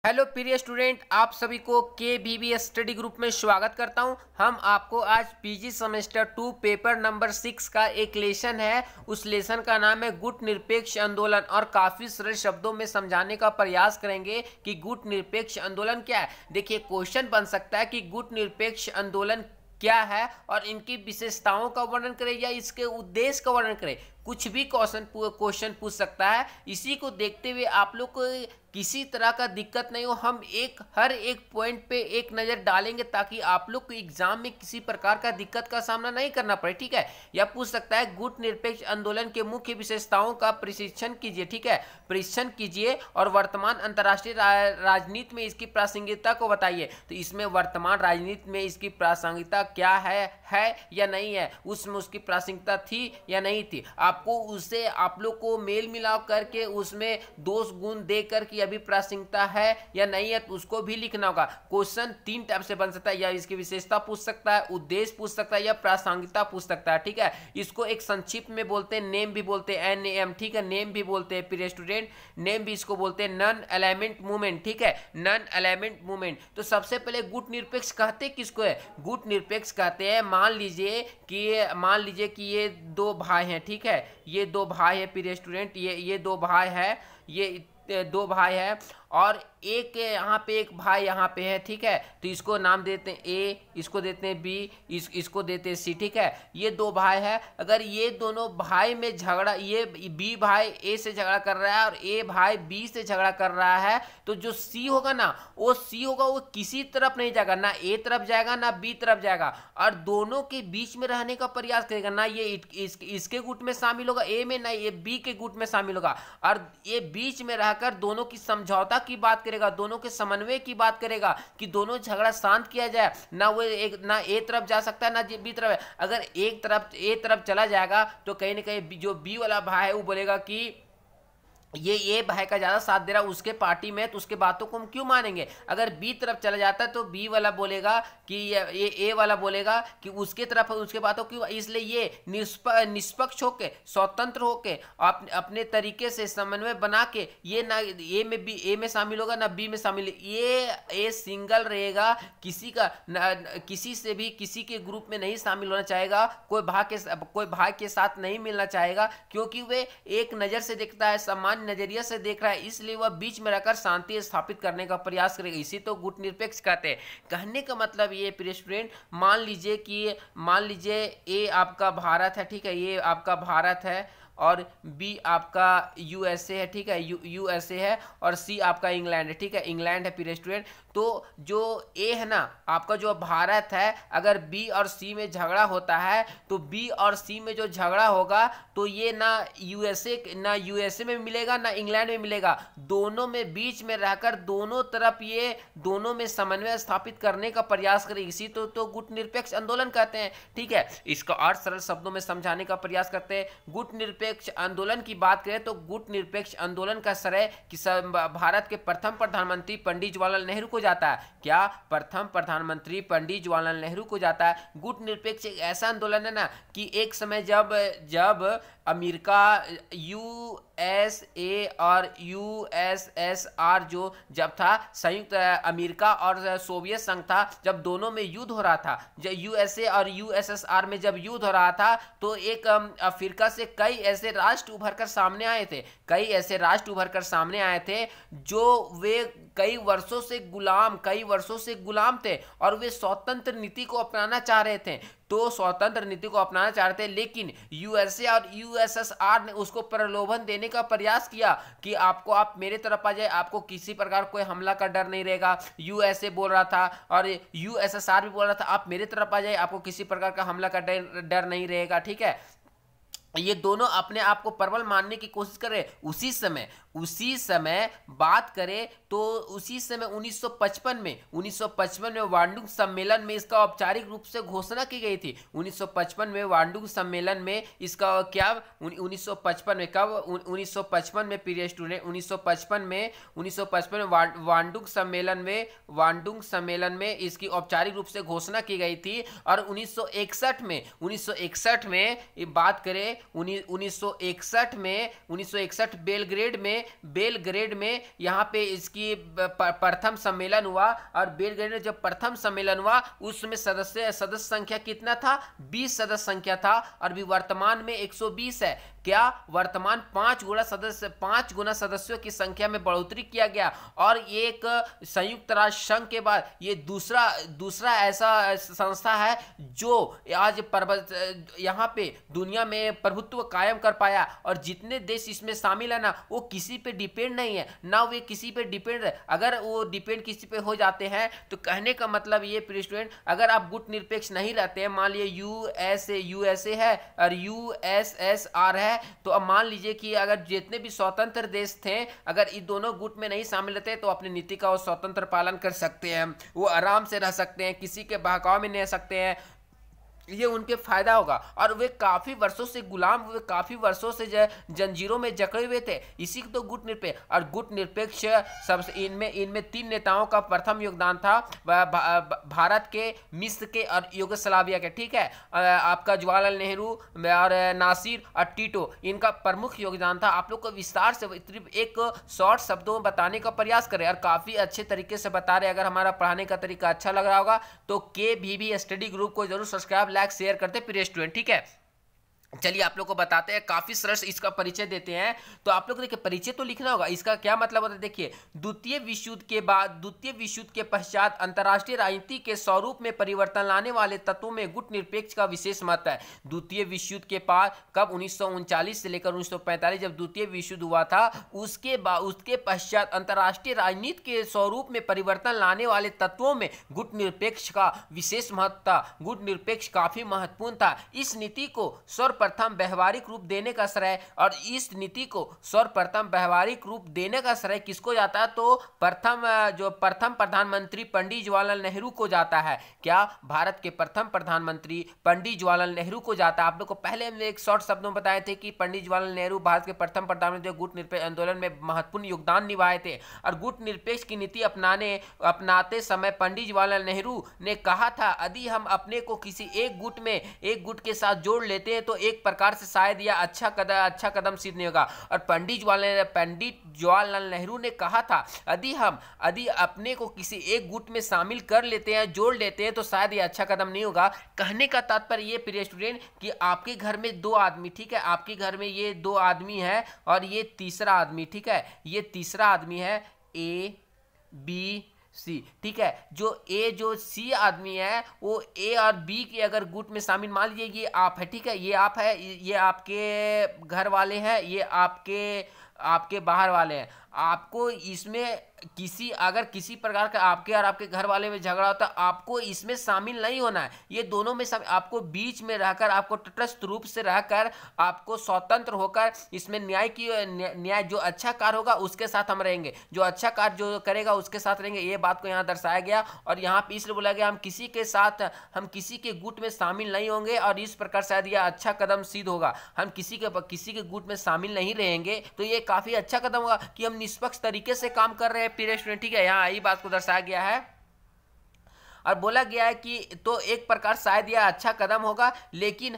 Hello प्रिय student, आप सभी को के स्टडी ग्रुप में स्वागत करता हूं। हम आपको आज पीजी सेमेस्टर 2 पेपर नंबर 6 का एक लेसन है। उस लेसन का नाम है गुट निरपेक्ष आंदोलन और काफ़ी सरल शब्दों में समझाने का प्रयास करेंगे कि गुट निरपेक्ष आंदोलन क्या है। देखिए, क्वेश्चन बन सकता है कि गुट निरपेक्ष आंदोलन क्या है और इनकी विशेषताओं का वर्णन करें या इसके उद्देश्य का वर्णन करें। कुछ भी क्वेश्चन पूछ सकता है। इसी को देखते हुए आप लोग को किसी तरह का दिक्कत नहीं हो, हम हर एक पॉइंट पे एक नज़र डालेंगे ताकि आप लोग को एग्जाम में किसी प्रकार का दिक्कत का सामना नहीं करना पड़े। ठीक है, या पूछ सकता है गुट निरपेक्ष आंदोलन के मुख्य विशेषताओं का परीक्षण कीजिए। ठीक है, परीक्षण कीजिए और वर्तमान अंतर्राष्ट्रीय राजनीति में इसकी प्रासंगिकता को बताइए। तो इसमें वर्तमान राजनीति में इसकी प्रासंगिकता क्या है या नहीं है, उसमें उसकी प्रासंगिकता थी या नहीं थी। आपको उससे आप लोग को मेल मिलाप करके उसमें दोष गुण देकर कि अभी प्रासंगिकता है या नहीं है तो उसको भी लिखना होगा। क्वेश्चन 3 टाइप से बन सकता है, या इसकी विशेषता पूछ सकता है, उद्देश्य पूछ सकता है या प्रासंगिकता पूछ सकता है। ठीक है, इसको एक संक्षिप्त में बोलते हैं, नेम भी बोलते हैं, NAM। ठीक है, नेम भी बोलते हैं प्रिय स्टूडेंट, नेम भी इसको बोलते हैं नॉन अलाइनमेंट मूवमेंट। ठीक है, नॉन अलाइनमेंट मूवमेंट। तो सबसे पहले गुट निरपेक्ष कहते किसको है? गुट निरपेक्ष कहते हैं, मान लीजिए कि ये दो भाई हैं। ठीक है, ये दो भाई है प्रिय स्टूडेंट, ये दो भाई है, ये दो भाई है और एक यहाँ पे एक भाई यहाँ पे है। ठीक है, तो इसको नाम देते हैं A, इसको देते हैं B, इसको देते हैं C। ठीक है, ये दो भाई है। अगर ये दोनों भाई में झगड़ा, ये B भाई A से झगड़ा कर रहा है और A भाई B से झगड़ा कर रहा है, तो जो C होगा ना, वो किसी तरफ नहीं जाएगा, ना A तरफ जाएगा ना B तरफ जाएगा, और दोनों के बीच में रहने का प्रयास करेगा। ना ये इसके गुट में शामिल होगा A में, ना ये B के गुट में शामिल होगा, और ये बीच में रहकर दोनों की समझौता की बात करेगा, दोनों के समन्वय की बात करेगा कि दोनों झगड़ा शांत किया जाए। ना वो ना ए तरफ जा सकता है ना बी तरफ है। अगर एक तरफ ए तरफ चला जाएगा तो कहीं ना कहीं जो बी वाला भाई है वो बोलेगा कि ये भाई का ज्यादा साथ दे रहा है उसके पार्टी में, तो उसके बातों को हम क्यों मानेंगे। अगर बी तरफ चला जाता है तो बी वाला बोलेगा कि ये ए वाला बोलेगा कि उसके तरफ उसके बातों क्यों। इसलिए ये निष्पक्ष होके, स्वतंत्र होके, अपने तरीके से समन्वय बना के, ये ना ए में शामिल होगा ना बी में शामिल, ये सिंगल रहेगा, किसी से भी किसी के ग्रुप में नहीं शामिल होना चाहेगा, कोई भाई के साथ नहीं मिलना चाहेगा, क्योंकि वे एक नजर से देखता है, समान नजरिया से देख रहा है, इसलिए वह बीच में रहकर शांति स्थापित करने का प्रयास करेगा। इसी तो गुट निरपेक्ष कहते हैं। कहने का मतलब ये प्रिय स्टूडेंट, मान लीजिए ए आपका भारत है। ठीक है, ये आपका भारत है और बी आपका USA है। ठीक है, USA है और सी आपका इंग्लैंड है। ठीक है, इंग्लैंड है प्रिय स्टूडेंट। तो जो ए है ना आपका, जो भारत है, अगर बी और सी में झगड़ा होता है तो बी और सी में जो झगड़ा होगा तो ये ना USA में मिलेगा ना इंग्लैंड में मिलेगा, दोनों में बीच में रहकर दोनों तरफ ये दोनों में समन्वय स्थापित करने का प्रयास करेगी। इसी तो गुट निरपेक्ष आंदोलन कहते हैं। ठीक है, इसका और सरल शब्दों में समझाने का प्रयास करते हैं। गुट निरपेक्ष आंदोलन की बात करें तो गुट निरपेक्ष आंदोलन का श्रेय कि भारत के प्रथम प्रधानमंत्री पंडित जवाहरलाल नेहरू को जाता है। क्या? प्रथम प्रधानमंत्री पंडित जवाहरलाल नेहरू को जाता है। गुट निरपेक्ष एक ऐसा आंदोलन है ना कि एक समय जब अमेरिका, USA और USSR जब था, संयुक्त अमेरिका और सोवियत संघ था, जब दोनों में युद्ध हो रहा था, जब USA और USSR में जब युद्ध हो रहा था तो एक अफ्रीका से कई ऐसे राष्ट्र उभर कर सामने आए थे जो वे कई वर्षों से गुलाम थे और वे स्वतंत्र नीति को अपनाना चाह रहे थे। लेकिन USA और USSR ने उसको प्रलोभन देने का प्रयास किया कि आप मेरे तरफ आ जाए, आपको किसी प्रकार कोई हमला का डर नहीं रहेगा। USA बोल रहा था और USSR भी बोल रहा था आप मेरे तरफ आ जाए, आपको किसी प्रकार का हमला का डर नहीं रहेगा। ठीक है, ये दोनों अपने आप को प्रबल मानने की कोशिश कर रहे। उसी समय बात करें तो उसी समय 1955 में वांडुंग सम्मेलन में इसका औपचारिक रूप से घोषणा की गई थी। 1955 में वांडुंग सम्मेलन में इसका क्या 1955 में कब 1955 में प्रिय स्टूडेंट 1955 में वांडुंग सम्मेलन में इसकी औपचारिक रूप से घोषणा की गई थी। और 1961 में बात करें 1961 बेलग्रेड में बेलग्रेड में यहाँ पे इसकी प्रथम सम्मेलन हुआ, और बेलग्रेड में जब प्रथम सम्मेलन हुआ उसमें सदस्य संख्या कितना था, 20 सदस्य संख्या था, और अभी वर्तमान में 120 है। क्या वर्तमान 5 गुना सदस्यों की संख्या में बढ़ोतरी किया गया, और एक संयुक्त राष्ट्र संघ के बाद ये दूसरा ऐसा संस्था है जो आज यहाँ पे दुनिया में प्रभुत्व कायम कर पाया, और जितने देश इसमें शामिल है ना वो किसी पे डिपेंड नहीं है ना, वे किसी पे डिपेंड है। अगर वो डिपेंड किसी पे हो जाते हैं तो कहने का मतलब ये प्रिय स्टूडेंट, अगर आप गुट निरपेक्ष नहीं रहते हैं, मान लीजिए यूएसए है और यूएसएसआर है, तो अब मान लीजिए कि अगर जितने भी स्वतंत्र देश थे अगर इन दोनों गुट में नहीं शामिल रहते तो अपनी नीति का वो स्वतंत्र पालन कर सकते हैं, वो आराम से रह सकते हैं, किसी के बहकाव में नहीं रह सकते हैं, ये उनके फायदा होगा। और वे काफी वर्षों से गुलाम हुए, काफी वर्षों से जंजीरों में जकड़े हुए थे, इसी तो गुट निरपेक्ष। और गुट निरपेक्ष सबसे इनमें 3 नेताओं का प्रथम योगदान था, भारत के, मिस्र के और यूगोस्लाविया के, ठीक है। आपका जवाहरलाल नेहरू और नासिर और टीटो, इनका प्रमुख योगदान था। आप लोग को विस्तार से एक शॉर्ट शब्दों में बताने का प्रयास करें, और काफी अच्छे तरीके से बता रहे। अगर हमारा पढ़ाने का तरीका अच्छा लग रहा होगा तो KVB स्टडी ग्रुप को जरूर सब्सक्राइब, लाइक, शेयर करते प्रिय स्टूडेंट, ठीक है। चलिए आप लोग को बताते हैं, काफी सरल इसका परिचय देते हैं। तो आप लोग देखिए परिचय तो लिखना होगा, इसका क्या मतलब होता है। देखिए द्वितीय विश्व युद्ध के बाद, द्वितीय विश्व युद्ध के पश्चात अंतर्राष्ट्रीय राजनीति के स्वरूप में परिवर्तन लाने वाले तत्वों में गुट निरपेक्ष का विशेष महत्व है। द्वितीय विश्व युद्ध के बाद कब 1939 से लेकर 1945 जब द्वितीय विश्व युद्ध हुआ था, उसके बाद उसके पश्चात अंतर्राष्ट्रीय राजनीति के स्वरूप में परिवर्तन लाने वाले तत्वों में गुट निरपेक्ष का विशेष महत्व था। गुट निरपेक्ष काफी महत्वपूर्ण था। इस नीति को सर्वप्रथम व्यवहारिक रूप देने का श्रेय, और इस नीति को सर्वप्रथम व्यवहारिक रूप देने का श्रेय किसको जाता है, तो प्रथम प्रधानमंत्री पंडित जवाहरलाल नेहरू को जाता है। क्या भारत के प्रथम प्रधानमंत्री पंडित जवाहरलाल नेहरू को जाता है। आप लोग को पहले हमने एक शॉर्ट शब्दों में बताए थे कि पंडित जवाहरलाल नेहरू भारत के प्रथम प्रधानमंत्री, गुट निरपेक्ष आंदोलन में महत्वपूर्ण योगदान निभाए थे। और गुट निरपेक्ष की नीति अपनाते समय पंडित जवाहरलाल नेहरू ने कहा था, यदि हम अपने को किसी एक गुट के साथ जोड़ लेते हैं तो एक प्रकार से शायद यह अच्छा कदम सिद्ध नहीं होगा। और पंडित जवाहरलाल नेहरू ने कहा था, यदि अपने को किसी एक गुट में शामिल कर लेते हैं, जोड़ लेते हैं, तो शायद यह अच्छा कदम नहीं होगा। कहने का तात्पर्य ये प्रिय स्टूडेंट कि आपके घर में 2 आदमी, ठीक है, आपके घर में ये 2 आदमी है और ये तीसरा आदमी, ठीक है, ये तीसरा आदमी है ABC, ठीक है। जो C आदमी है वो A और B के अगर गुट में शामिल, मान लीजिए ये आप है, ठीक है, ये आप है, ये आपके घर वाले हैं, ये आपके बाहर वाले हैं। आपको इसमें अगर किसी प्रकार का आपके और आपके घर वाले में झगड़ा होता है, आपको इसमें शामिल नहीं होना है। ये दोनों में आपको बीच में रहकर, आपको तटस्थ रूप से रहकर, आपको स्वतंत्र होकर इसमें न्याय जो अच्छा कार्य होगा उसके साथ हम रहेंगे, जो अच्छा कार्य जो करेगा उसके साथ रहेंगे। ये बात को यहाँ दर्शाया गया, और यहाँ पे इसलिए बोला गया हम किसी के गुट में शामिल नहीं होंगे, और इस प्रकार शायद यह अच्छा कदम सिद्ध होगा। हम किसी के गुट में शामिल नहीं रहेंगे, तो ये काफी अच्छा कदम होगा कि हम निष्पक्ष तरीके से काम कर रहे हैं प्रिय स्टूडेंट, ठीक है। यहाँ यही बात को दर्शाया गया है, और बोला गया है कि तो एक प्रकार शायद यह अच्छा कदम होगा, लेकिन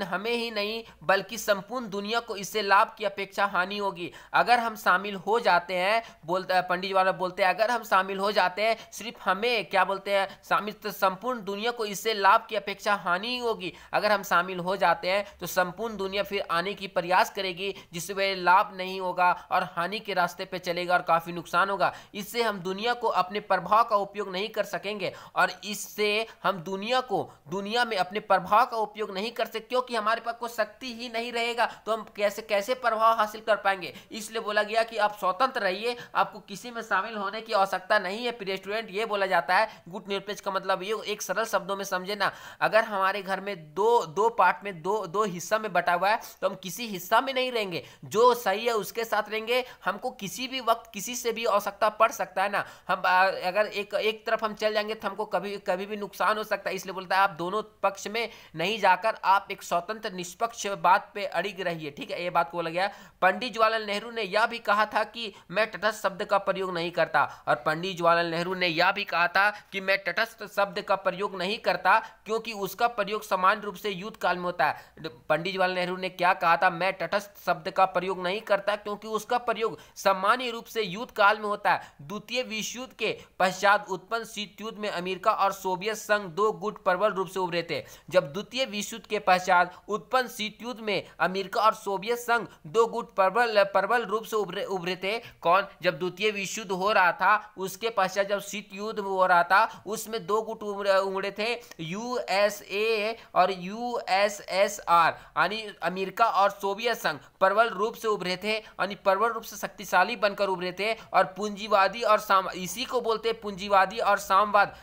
हमें ही नहीं बल्कि संपूर्ण दुनिया को इससे लाभ की अपेक्षा हानि होगी अगर हम शामिल हो जाते हैं। पंडित जवाहरलाल बोलते हैं, अगर हम शामिल हो जाते हैं, सिर्फ हमें क्या बोलते हैं, तो संपूर्ण दुनिया को इससे लाभ की अपेक्षा हानि होगी। अगर हम शामिल हो जाते हैं तो संपूर्ण दुनिया फिर आने की प्रयास करेगी, जिससे वह लाभ नहीं होगा और हानि के रास्ते पे चलेगा और काफी नुकसान होगा। इससे हम दुनिया को अपने प्रभाव का उपयोग नहीं कर सकेंगे, और इससे हम दुनिया में अपने प्रभाव का उपयोग नहीं कर सकते, क्योंकि हमारे पास कोई शक्ति ही नहीं रहेगा, तो हम कैसे प्रभाव हासिल कर पाएंगे। इसलिए बोला गया कि आप स्वतंत्र रहिए, आपको किसी में शामिल होने की आवश्यकता नहीं है प्रिय स्टूडेंट। ये बोला जाता है गुट निरपेक्ष का मतलब ये, एक सरल शब्दों में समझे ना, अगर हमारे घर में दो पार्ट में दो हिस्सा में बटा हुआ है, तो हम किसी हिस्सा में नहीं रहेंगे, जो सही है उसके साथ रहेंगे। हमको किसी भी वक्त किसी से भी आवश्यकता पड़ सकता है ना, हम अगर एक तरफ हम चल जाएंगे तो हमको कभी कभी भी नुकसान हो सकता है, इसलिए बोलता है आप दोनों पक्ष में नहीं जाकर आप एक स्वतंत्र निष्पक्ष बात पे अड़िग रहिए, ठीक है, ये बात को बोला गया। पंडित जवाहरलाल नेहरू ने यह भी कहा था कि मैं तटस्थ शब्द का प्रयोग नहीं करता, और पंडित जवाहरलाल नेहरू ने यह भी कहा था कि मैं तटस्थ शब्द का प्रयोग नहीं करता क्योंकि उसका प्रयोग सामान्य रूप से युद्ध काल में होता है। पंडित जवाहरलाल नेहरू ने क्या कहा था, मैं तटस्थ शब्द का प्रयोग नहीं करता क्योंकि उसका प्रयोग सामान्य रूप से युद्ध काल में होता है। द्वितीय विश्व युद्ध के पश्चात उत्पन्न शीत युद्ध में अमेरिका और सोवियत संघ दो गुट प्रबल रूप से उभरे थे। जब द्वितीय विश्व युद्ध के पश्चात उत्पन्न शीत युद्ध में अमेरिका और सोवियत संघ दो गुट प्रबल रूप से उभरे थे। कौन? जब द्वितीय विश्व युद्ध हो रहा था उसके पश्चात जब शीत युद्ध हो रहा था उसमें दो गुट उमड़े थे, यूएसए और यूएसएसआर, यानी अमेरिका और सोवियत संघ प्रबल रूप से उभरे थे, यानी प्रबल रूप से शक्तिशाली बनकर उभरे थे। और पूंजीवादी और इसी को बोलते हैं पूंजीवादी और साम्यवाद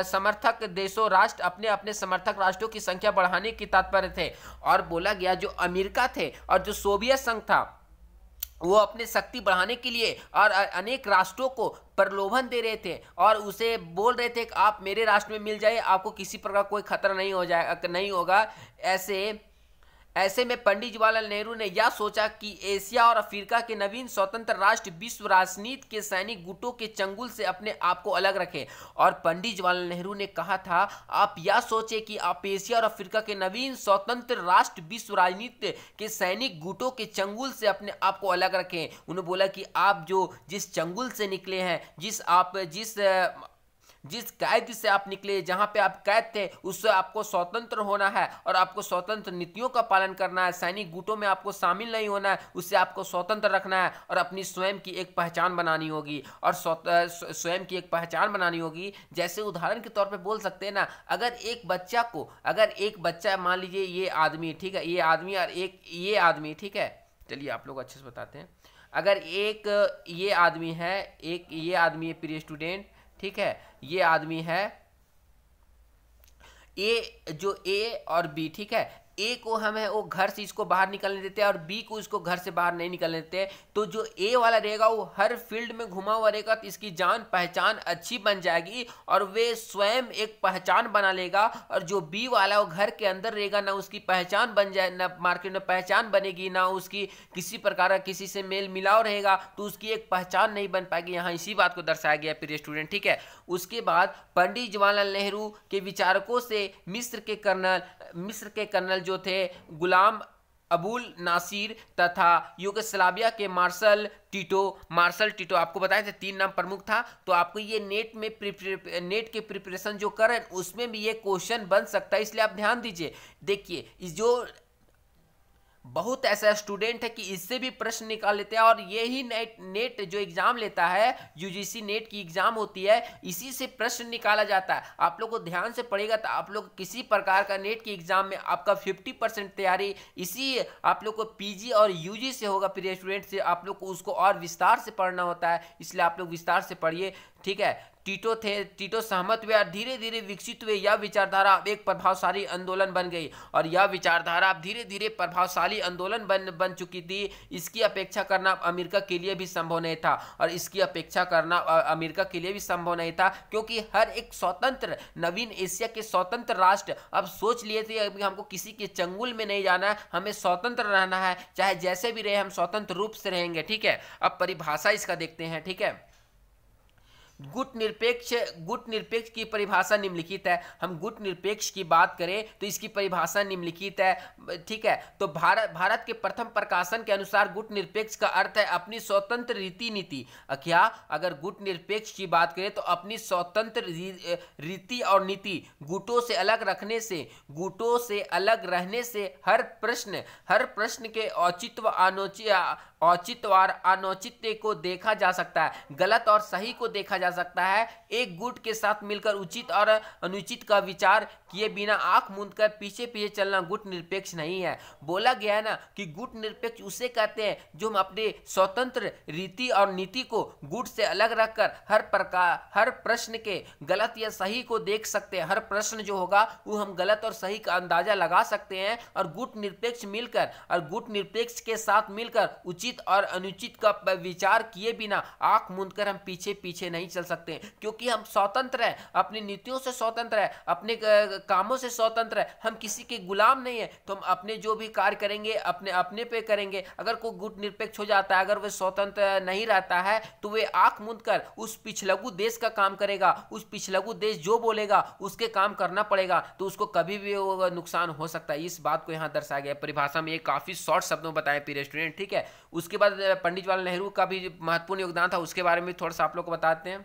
समर्थक देशों राष्ट्र अपने अपने समर्थक राष्ट्रों की संख्या बढ़ाने की तात्पर्य थे। और बोला गया जो अमेरिका थे और जो सोवियत संघ था वो अपने शक्ति बढ़ाने के लिए और अनेक राष्ट्रों को प्रलोभन दे रहे थे और उसे बोल रहे थे कि आप मेरे राष्ट्र में मिल जाइए, आपको किसी प्रकार कोई खतरा नहीं होगा। ऐसे में पंडित जवाहरलाल नेहरू ने यह सोचा कि एशिया और अफ्रीका के नवीन स्वतंत्र राष्ट्र विश्व राजनीति के सैनिक गुटों के चंगुल से अपने आप को अलग रखें। और पंडित जवाहरलाल नेहरू ने कहा था आप यह सोचें कि आप एशिया और अफ्रीका के नवीन स्वतंत्र राष्ट्र विश्व राजनीति के सैनिक गुटों के चंगुल से अपने आप को अलग रखें। उन्होंने बोला कि आप जिस चंगुल से निकले हैं, जिस कैद से आप निकले, जहां पे आप कैद थे, उससे आपको स्वतंत्र होना है और आपको स्वतंत्र नीतियों का पालन करना है। सैनिक गुटों में आपको शामिल नहीं होना है, उससे आपको स्वतंत्र रखना है और अपनी स्वयं की एक पहचान बनानी होगी। और स्वयं की एक पहचान बनानी होगी, जैसे उदाहरण के तौर पे बोल सकते हैं ना, अगर एक बच्चा मान लीजिए ये आदमी, ठीक है, ये आदमी और एक ये आदमी, ठीक है, चलिए आप लोग अच्छे से बताते हैं। अगर एक ये आदमी है, एक ये आदमी है प्रिय स्टूडेंट, ठीक है, ये आदमी है ए और बी, ठीक है, ए को हम है वो घर से इसको बाहर निकलने देते हैं और बी को इसको घर से बाहर नहीं निकलने देते। तो जो ए वाला रहेगा वो हर फील्ड में घुमा हुआ रहेगा, तो इसकी जान पहचान अच्छी बन जाएगी और वे स्वयं एक पहचान बना लेगा। और जो बी वाला वो घर के अंदर रहेगा, ना उसकी पहचान बन जाए, ना मार्केट में पहचान बनेगी, ना उसकी किसी प्रकार का किसी से मेल मिलाव रहेगा, तो उसकी एक पहचान नहीं बन पाएगी। यहाँ इसी बात को दर्शाया गया प्रिय स्टूडेंट, ठीक है। उसके बाद पंडित जवाहरलाल नेहरू के विचारकों से मिस्र के कर्नल जो थे गुलाम अबुल नासिर तथा यूगोस्लाविया के मार्शल टीटो आपको बताए थे 3 नाम प्रमुख था। तो आपको ये नेट के प्रिपरेशन जो करें उसमें भी ये क्वेश्चन बन सकता है, इसलिए आप ध्यान दीजिए। देखिए इस जो बहुत ऐसा स्टूडेंट है कि इससे भी प्रश्न निकाल लेते हैं और यही नेट जो एग्जाम लेता है, यूजीसी नेट की एग्जाम होती है, इसी से प्रश्न निकाला जाता है। आप लोग को ध्यान से पढ़ेगा तो आप लोग किसी प्रकार का नेट की एग्जाम में आपका 50% तैयारी इसी आप लोग को पीजी और यूजी से होगा प्रिय स्टूडेंट। से आप लोग को उसको और विस्तार से पढ़ना होता है, इसलिए आप लोग विस्तार से पढ़िए, ठीक है। टीटो सहमत हुए और धीरे धीरे विकसित हुए। यह विचारधारा अब एक प्रभावशाली आंदोलन बन गई और यह विचारधारा अब धीरे धीरे प्रभावशाली आंदोलन बन चुकी थी। इसकी अपेक्षा करना अमेरिका के लिए भी संभव नहीं था और इसकी अपेक्षा करना अमेरिका के लिए भी संभव नहीं था, क्योंकि हर एक स्वतंत्र नवीन एशिया के स्वतंत्र राष्ट्र अब सोच लिए थे कि हमको किसी के चंगुल में नहीं जाना है, हमें स्वतंत्र रहना है, चाहे जैसे भी रहे हम स्वतंत्र रूप से रहेंगे, ठीक है। अब परिभाषा इसका देखते हैं, ठीक है। गुट निरपेक्ष की परिभाषा निम्नलिखित है। हम गुट निरपेक्ष की बात करें तो इसकी परिभाषा निम्नलिखित है, ठीक है। तो भारत के प्रथम प्रकाशन के अनुसार गुट निरपेक्ष का अर्थ है अपनी स्वतंत्र रीति नीति। क्या अगर गुट निरपेक्ष की बात करें तो अपनी स्वतंत्र रीति और नीति गुटों से अलग रहने से हर प्रश्न के औचित्य को देखा जा सकता है, गलत और सही को देखा जा सकता है। एक गुट के साथ मिलकर उचित और अनुचित का विचार किए बिना आंख मूंदकर पीछे पीछे चलना गुट निरपेक्ष नहीं है। बोला गया है ना कि गुट निरपेक्ष उसे कहते हैं जो हम अपने स्वतंत्र रीति और नीति को गुट से अलग रखकर हर प्रश्न के गलत या सही को देख सकते हैं। हर प्रश्न जो होगा वो हम गलत और सही का अंदाजा लगा सकते हैं और गुट निरपेक्ष के साथ मिलकर उचित उचित और अनुचित का विचार किए बिना आंख मूंदकर हम पीछे पीछे नहीं चल सकते, क्योंकि हम स्वतंत्र हैं, अपनी नीतियों से स्वतंत्र है, अपने कामों से स्वतंत्र है, हम किसी के गुलाम नहीं है। तो हम अपने जो भी कार्य करेंगे अपने अपने पे करेंगे। अगर कोई गुट निरपेक्ष हो जाता है, अगर वह स्वतंत्र नहीं रहता है, तो वे आंख मूंदकर उस पिछलगू देश का काम करेगा, उस पिछलगू देश जो बोलेगा उसके काम करना पड़ेगा, तो उसको कभी भी नुकसान हो सकता है। इस बात को यहाँ दर्शाया गया परिभाषा में, ये काफी शॉर्ट शब्दों में बताया प्रिय स्टूडेंट, ठीक है। उसके बाद पंडित जवाहरलाल नेहरू का भी महत्वपूर्ण योगदान था, उसके बारे में थोड़ा सा आप लोग को बताते हैं।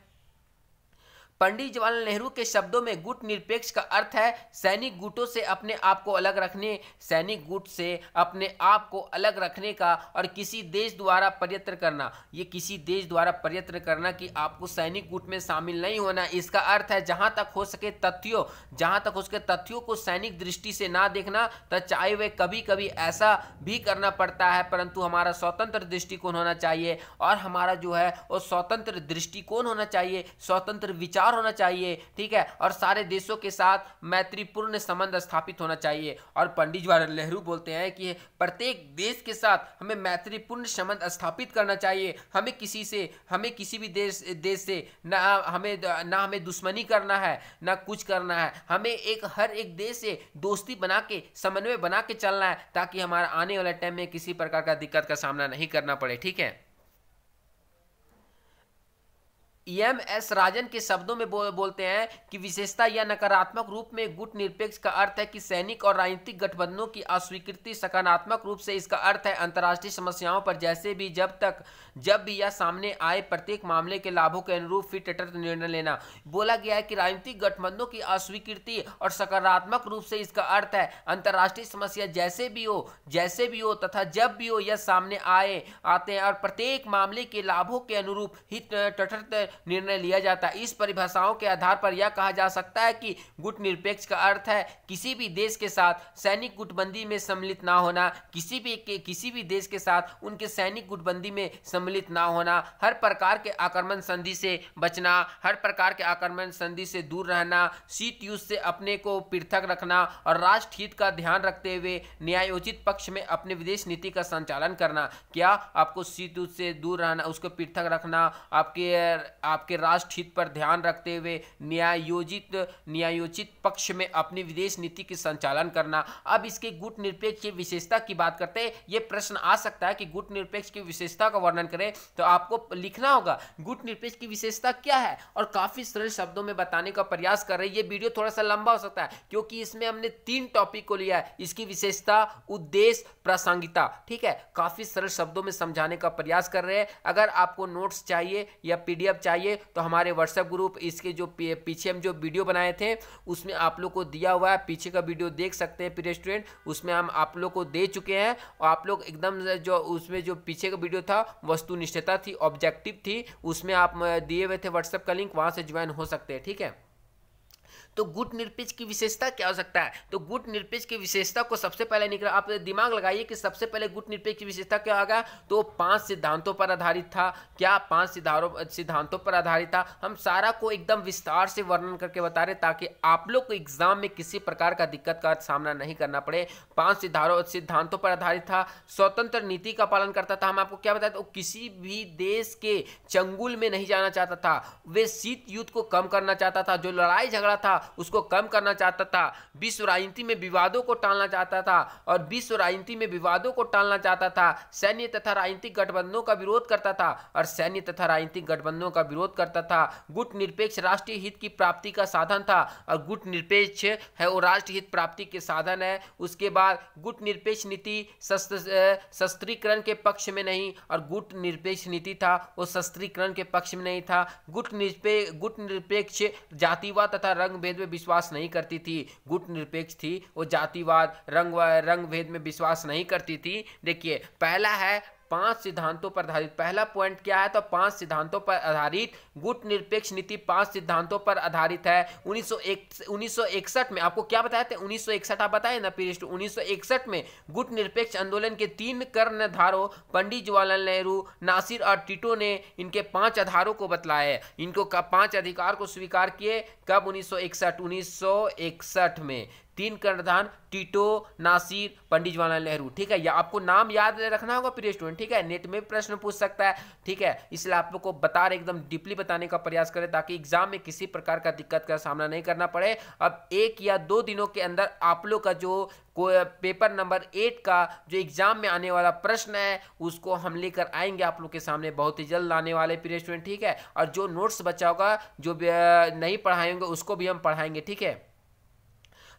पंडित जवाहरलाल नेहरू के शब्दों में गुट निरपेक्ष का अर्थ है सैनिक गुटों से अपने आप को अलग रखने, सैनिक गुट से अपने आप को अलग रखने का और किसी देश द्वारा प्रयत्न करना। ये किसी देश द्वारा प्रयत्न करना कि आपको सैनिक गुट में शामिल नहीं होना। इसका अर्थ है जहां तक हो सके तथ्यों को सैनिक दृष्टि से ना देखना, तो चाहे वे कभी कभी ऐसा भी करना पड़ता है, परंतु हमारा स्वतंत्र दृष्टिकोण होना चाहिए। और हमारा जो है वो स्वतंत्र दृष्टिकोण होना चाहिए, स्वतंत्र विचार होना चाहिए, ठीक है। और सारे देशों के साथ मैत्रीपूर्ण संबंध स्थापित होना चाहिए। और पंडित जवाहरलाल नेहरू बोलते हैं कि प्रत्येक देश के साथ हमें मैत्रीपूर्ण संबंध स्थापित करना चाहिए। हमें किसी भी देश से ना हमें दुश्मनी करना है, ना कुछ करना है। हमें हर एक देश से दोस्ती बना के, समन्वय बना के चलना है, ताकि हमारा आने वाले टाइम में किसी प्रकार का दिक्कत का सामना नहीं करना पड़े, ठीक है। एम.एस. राजन के शब्दों में बोलते हैं कि विशेषता या नकारात्मक रूप में गुट निरपेक्ष का अर्थ है कि सैनिक और राजनीतिक गठबंधनों की अस्वीकृति। सकारात्मक रूप से इसका अर्थ है अंतर्राष्ट्रीय समस्याओं पर जैसे भी जब भी यह सामने आए प्रत्येक मामले के लाभों के अनुरूप फिर तटस्थ निर्णय लेना। बोला गया है कि राजनीतिक गठबंधनों की अस्वीकृति, और सकारात्मक रूप से इसका अर्थ है अंतर्राष्ट्रीय समस्या जैसे भी हो तथा जब भी हो यह सामने आते हैं और प्रत्येक मामले के लाभों के अनुरूप ही तटस्थ निर्णय लिया जाता है। इस परिभाषाओं के आधार पर यह कहा जा सकता है कि गुट निरपेक्ष का अर्थ है किसी भी देश के साथ सैनिक गुटबंदी में सम्मिलित ना होना, किसी भी देश के साथ उनके सैनिक गुटबंदी में सम्मिलित ना होना, हर प्रकार के आक्रमण संधि से बचना, हर प्रकार के आक्रमण संधि से दूर रहना, शीत युद्ध से अपने को पृथक रखना और राष्ट्र हित का ध्यान रखते हुए न्यायोचित पक्ष में अपने विदेश नीति का संचालन करना। क्या आपको शीत युद्ध से दूर रहना, उसको पृथक रखना, आपके राष्ट्र हित पर ध्यान रखते हुए न्यायोचित पक्ष में अपनी विदेश नीति की संचालन करना। अब इसके गुट निरपेक्ष की विशेषता की बात करते हैं। यह प्रश्न आ सकता है कि गुट निरपेक्ष की विशेषता का वर्णन करें, तो आपको लिखना होगा गुट निरपेक्ष की विशेषता क्या है, और काफी सरल शब्दों में बताने का प्रयास कर रहे हैं। यह वीडियो थोड़ा सा लंबा हो सकता है क्योंकि इसमें हमने 3 टॉपिक को लिया है, इसकी विशेषता, उद्देश्य, प्रासंगिकता, ठीक है। काफी सरल शब्दों में समझाने का प्रयास कर रहे हैं। अगर आपको नोट्स चाहिए या पीडीएफ चाहिए तो हमारे व्हाट्सएप ग्रुप, इसके जो पीछे हम जो वीडियो बनाए थे उसमें आप लोग को दिया हुआ है, पीछे का वीडियो देख सकते हैं प्रिय स्टूडेंट, उसमें हम आप लोग को दे चुके हैं। और आप लोग एकदम जो उसमें जो पीछे का वीडियो था वस्तुनिष्ठता थी, ऑब्जेक्टिव थी, उसमें आप दिए हुए थे व्हाट्सएप का लिंक, वहां से ज्वाइन हो सकते हैं, ठीक है। तो गुट निरपेक्ष की विशेषता क्या हो सकता है? तो गुट निरपेक्ष की विशेषता को सबसे पहले निकला, आप दिमाग लगाइए कि सबसे पहले गुट निरपेक्ष की विशेषता क्या होगा। तो 5 सिद्धांतों पर आधारित था। क्या 5 सिद्धांतों पर आधारित था? हम सारा को एकदम विस्तार से वर्णन करके बता रहे ताकि आप लोग को एग्जाम में किसी प्रकार का दिक्कत का सामना नहीं करना पड़े। 5 सिद्धांतों पर आधारित था। स्वतंत्र नीति का पालन करता था। हम आपको क्या बताया, तो किसी भी देश के चंगुल में नहीं जाना चाहता था। वे शीत युद्ध को कम करना चाहता था, जो लड़ाई झगड़ा था उसको कम करना चाहता था। विश्व राजनीति में विवादों को टालना चाहता था सैन्य तथा राजनीतिक गठबंधनों का विरोध करता था गुट निरपेक्ष राष्ट्रीय हित की प्राप्ति का साधन था, और गुट निरपेक्ष है वो राष्ट्रीय हित प्राप्ति के साधन है। उसके बाद गुट निरपेक्ष नीति शस्त्रीकरण के पक्ष में नहीं, और गुट निरपेक्ष नीति था वो शस्त्रीकरण के पक्ष में नहीं था। गुट निरपेक्ष जातिवाद तथा रंग भेद में विश्वास नहीं करती थी। गुट निरपेक्ष थी वो जातिवाद, रंग भेद में विश्वास नहीं करती थी। देखिए, पहला है 5 सिद्धांतों पर आधारित। पहला पॉइंट क्या है, तो 5 सिद्धांतों पर आधारित गुट निरपेक्ष नीति 5 सिद्धांतों पर आधारित है। 1961 में आपको क्या बताया था, 1961 आप बताए ना पीरियड। 1961 में गुट निरपेक्ष आंदोलन के 3 कर्णधारों पंडित जवाहरलाल नेहरू, नासिर और टिटो ने इनके 5 आधारों को बतलाया है। इनको 5 अधिकार को स्वीकार किए। कब? 1961 में तीन कर्णधार टीटो, नासिर, पंडित जवाहरलाल नेहरू। ठीक है, या आपको नाम याद रखना होगा प्रिय स्टूडेंट। ठीक है, नेट में प्रश्न पूछ सकता है। ठीक है, इसलिए आप लोग को बता रहे, एकदम डीपली बताने का प्रयास करें ताकि एग्जाम में किसी प्रकार का दिक्कत का सामना नहीं करना पड़े। अब 1 या 2 दिनों के अंदर आप लोग का जो पेपर नंबर 8 का जो एग्जाम में आने वाला प्रश्न है उसको हम लेकर आएंगे आप लोग के सामने, बहुत ही जल्द आने वाले प्रिय स्टूडेंट। ठीक है, और जो नोट्स बचा होगा, जो नहीं पढ़ाए होंगे उसको भी हम पढ़ाएंगे। ठीक है,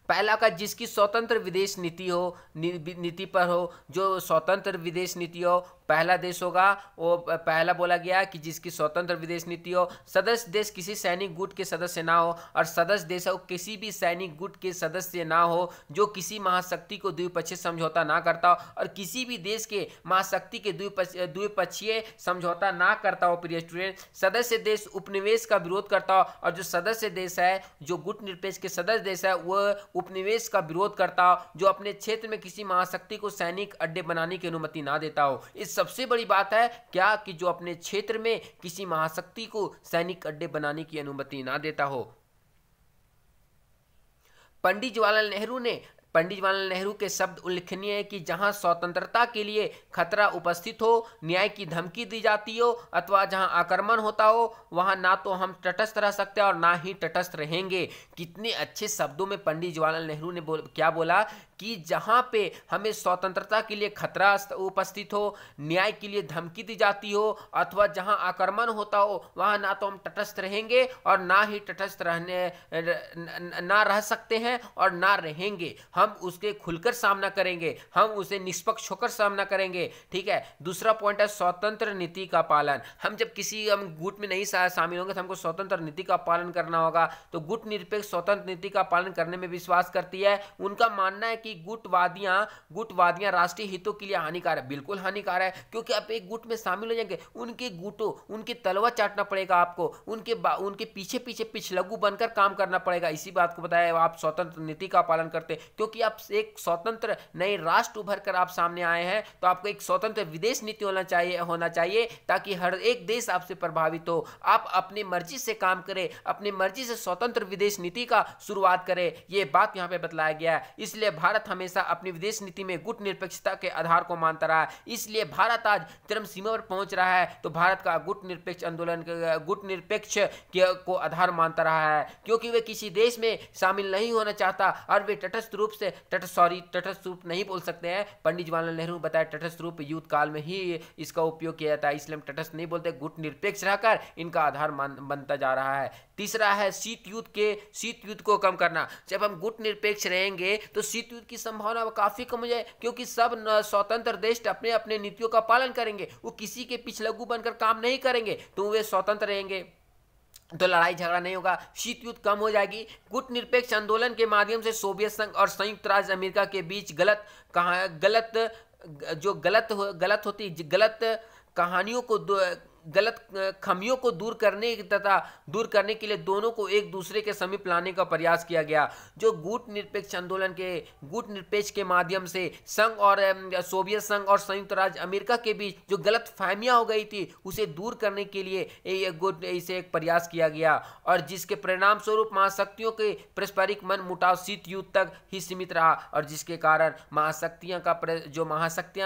पहला का जिसकी स्वतंत्र विदेश नीति हो, नीति पर हो, जो स्वतंत्र विदेश नीति हो, पहला देश होगा वो पहला बोला गया कि जिसकी स्वतंत्र विदेश नीति हो, सदस्य देश किसी सैनिक गुट के सदस्य ना हो, और सदस्य देश हो किसी भी सैनिक गुट के सदस्य ना हो जो किसी महाशक्ति को द्विपक्षीय समझौता ना करता हो, और किसी भी देश के महाशक्ति के द्विपक्षीय समझौता ना करता हो। प्रिय स्टूडेंट, सदस्य देश उपनिवेश का विरोध करता हो, और जो सदस्य देश है, जो गुट निरपेक्ष के सदस्य देश है, वह उपनिवेश का विरोध करता हो, जो अपने क्षेत्र में किसी महाशक्ति को सैनिक अड्डे बनाने की अनुमति ना देता हो। इस सबसे बड़ी बात है क्या कि जो अपने क्षेत्र में किसी महाशक्ति को सैनिक अड्डे बनाने की अनुमति ना देता हो। पंडित जवाहरलाल नेहरू के शब्द उल्लेखनीय है कि जहां स्वतंत्रता के लिए खतरा उपस्थित हो, न्याय की धमकी दी जाती हो, अथवा जहां आक्रमण होता हो, वहां ना तो हम तटस्थ रह सकते और ना ही तटस्थ रहेंगे। कितने अच्छे शब्दों में पंडित जवाहरलाल नेहरू ने क्या बोला कि जहां पे हमें स्वतंत्रता के लिए खतरा उपस्थित हो, न्याय के लिए धमकी दी जाती हो, अथवा जहां आक्रमण होता हो, वहां ना तो हम तटस्थ रहेंगे और ना ही तटस्थ ना रह सकते हैं और ना रहेंगे। हम उसके खुलकर सामना करेंगे, हम उसे निष्पक्ष होकर सामना करेंगे। ठीक है, दूसरा पॉइंट है स्वतंत्र नीति का पालन। हम जब किसी गुट में नहीं शामिल होंगे तो हमको स्वतंत्र नीति का पालन करना होगा। तो गुट निरपेक्ष स्वतंत्र नीति का पालन करने में विश्वास करती है। उनका मानना है कि गुटवादियां राष्ट्रीय हितों के लिए हानिकारक, बिल्कुल हानिकारक है, क्योंकि आप एक गुट में शामिल हो जाएंगे, उनकी तलवा चाटना पड़ेगा आपको, उनके पीछे पिछलग्गू बनकर काम करना पड़ेगा। इसी बात को बताया आप स्वतंत्र नीति का पालन करते, क्योंकि आप एक स्वतंत्र नए राष्ट्र उभर कर आप सामने आए हैं, तो आपको एक स्वतंत्र विदेश नीति होना चाहिए ताकि हर एक देश आपसे प्रभावित हो, आप अपनी मर्जी से काम करें, अपनी मर्जी से स्वतंत्र विदेश नीति का शुरुआत करें। यह बात यहां पे बतलाया गया है। इसलिए भारत हमेशा अपनी विदेश नीति में गुट निरपेक्षता के आधार को मानता रहा है। इसलिए भारत आज चरम सीमा पर पहुंच रहा है, तो भारत का गुट निरपेक्ष आंदोलन गुट निरपेक्ष को आधार मानता रहा है, क्योंकि वे किसी देश में शामिल नहीं होना चाहता और वे तटस्थ रूप नहीं बोल सकते हैं। पंडित जवाहरलाल नेहरू बताया तटस्थ रूप युद्ध काल में ही इसका उपयोग किया जाता है, इसलिए हम तटस्थ नहीं बोलते, गुट निरपेक्ष रहकर इनका आधार बनता जा रहा है। तीसरा है शीत युद्ध को कम करना। जब हम गुट निरपेक्ष रहेंगे तो शीत युद्ध की संभावना काफी कम हो जाए, क्योंकि सब स्वतंत्र देश अपने अपने नीतियों का पालन करेंगे, वो किसी के पिछलग्गू बनकर काम नहीं करेंगे, तो वे स्वतंत्र रहेंगे, तो लड़ाई झगड़ा नहीं होगा, शीत युद्ध कम हो जाएगी। गुट निरपेक्ष आंदोलन के माध्यम से सोवियत संघ और संयुक्त राज्य अमेरिका के बीच गलत खामियों को दूर करने के लिए दोनों को एक दूसरे के समीप लाने का प्रयास किया गया। जो गुट निरपेक्ष के माध्यम से सोवियत संघ और संयुक्त राज्य अमेरिका के बीच जो गलत फहमियां हो गई थी, उसे दूर करने के लिए इसे एक प्रयास किया गया, और जिसके परिणाम स्वरूप महाशक्तियों के पारस्परिक मन मुटाव शीत युद्ध तक ही सीमित रहा, और जिसके कारण महाशक्तियां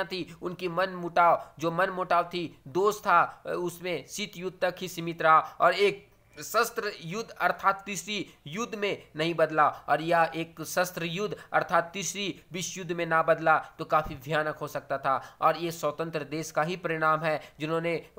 थी उनकी मन मुटाव थी, दोष था, उसमें शीत युद्ध तक ही सीमित रहा और एक शस्त्र युद्ध अर्थात तीसरी युद्ध में नहीं बदला, और यह एक शस्त्र युद्ध अर्थात तीसरी विश्व युद्ध में ना बदला तो काफी भयानक हो सकता था। और ये स्वतंत्र देश का ही परिणाम है जिन्होंने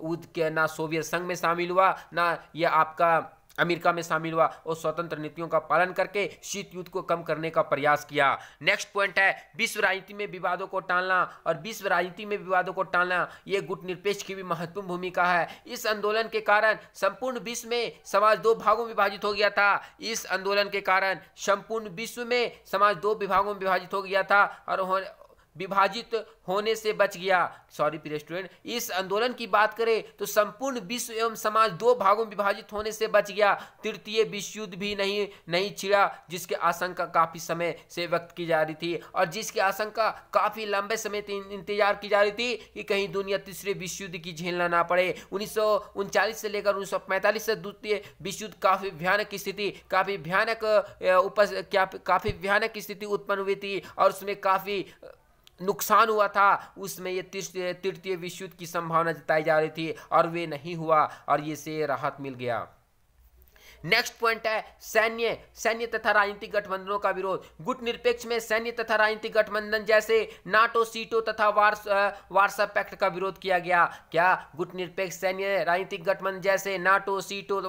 ना सोवियत संघ में शामिल हुआ, ना यह आपका अमेरिका में शामिल हुआ, और स्वतंत्र नीतियों का पालन करके शीत युद्ध को कम करने का प्रयास किया। नेक्स्ट पॉइंट है विश्व राजनीति में विवादों को टालना, और विश्व राजनीति में विवादों को टालना ये गुट निरपेक्ष की भी महत्वपूर्ण भूमिका है। इस आंदोलन के कारण संपूर्ण विश्व में समाज 2 भागों में विभाजित हो गया था। इस आंदोलन के कारण संपूर्ण विश्व में समाज 2 विभागों में विभाजित हो गया था, और विभाजित होने से बच गया। सॉरी प्रिय स्टूडेंट, इस आंदोलन की बात करें तो संपूर्ण विश्व एवं समाज दो भागों में विभाजित होने से बच गया। तृतीय विश्व युद्ध भी नहीं छिड़ा, जिसकी आशंका काफी समय से व्यक्त की जा रही थी और जिसकी आशंका काफी लंबे समय इंतजार की जा रही थी कि कहीं दुनिया तीसरे विश्व युद्ध की झेलना ना पड़े। 1939 से लेकर 1945 से द्वितीय विश्व युद्ध काफी भयानक स्थिति काफी भयानक स्थिति उत्पन्न हुई थी और उसमें काफी नुकसान हुआ था। उसमें ये तृतीय विश्व युद्ध की संभावना जताई जा रही थी और वे नहीं हुआ और ये से राहत मिल गया। नेक्स्ट पॉइंट है सैन्य तथा राजनीतिक गठबंधनों का विरोध। गुट निरपेक्ष में सैन्य तथा राजनीतिक गठबंधन जैसे नाटो, सीटो तथा वार्सा पैक्ट का विरोध किया गया। क्या गुट निरपेक्ष सैन्य राजनीतिक गठबंधन जैसे नाटो, सीटो,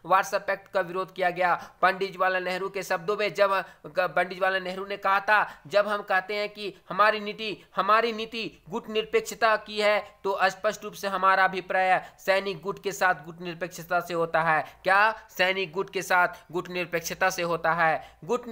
वार्सा पैक्ट का विरोध किया गया। पंडित जवाहरलाल नेहरू के शब्दों में, जब पंडित जवाहरलाल नेहरू ने कहा था, जब हम कहते हैं कि हमारी नीति गुट निरपेक्षता की है तो स्पष्ट रूप से हमारा अभिप्राय सैनिक गुट के साथ गुट निरपेक्षता से होता है। क्या सैनिक गुट के साथ गुट निरपेक्षता से होता है। गुट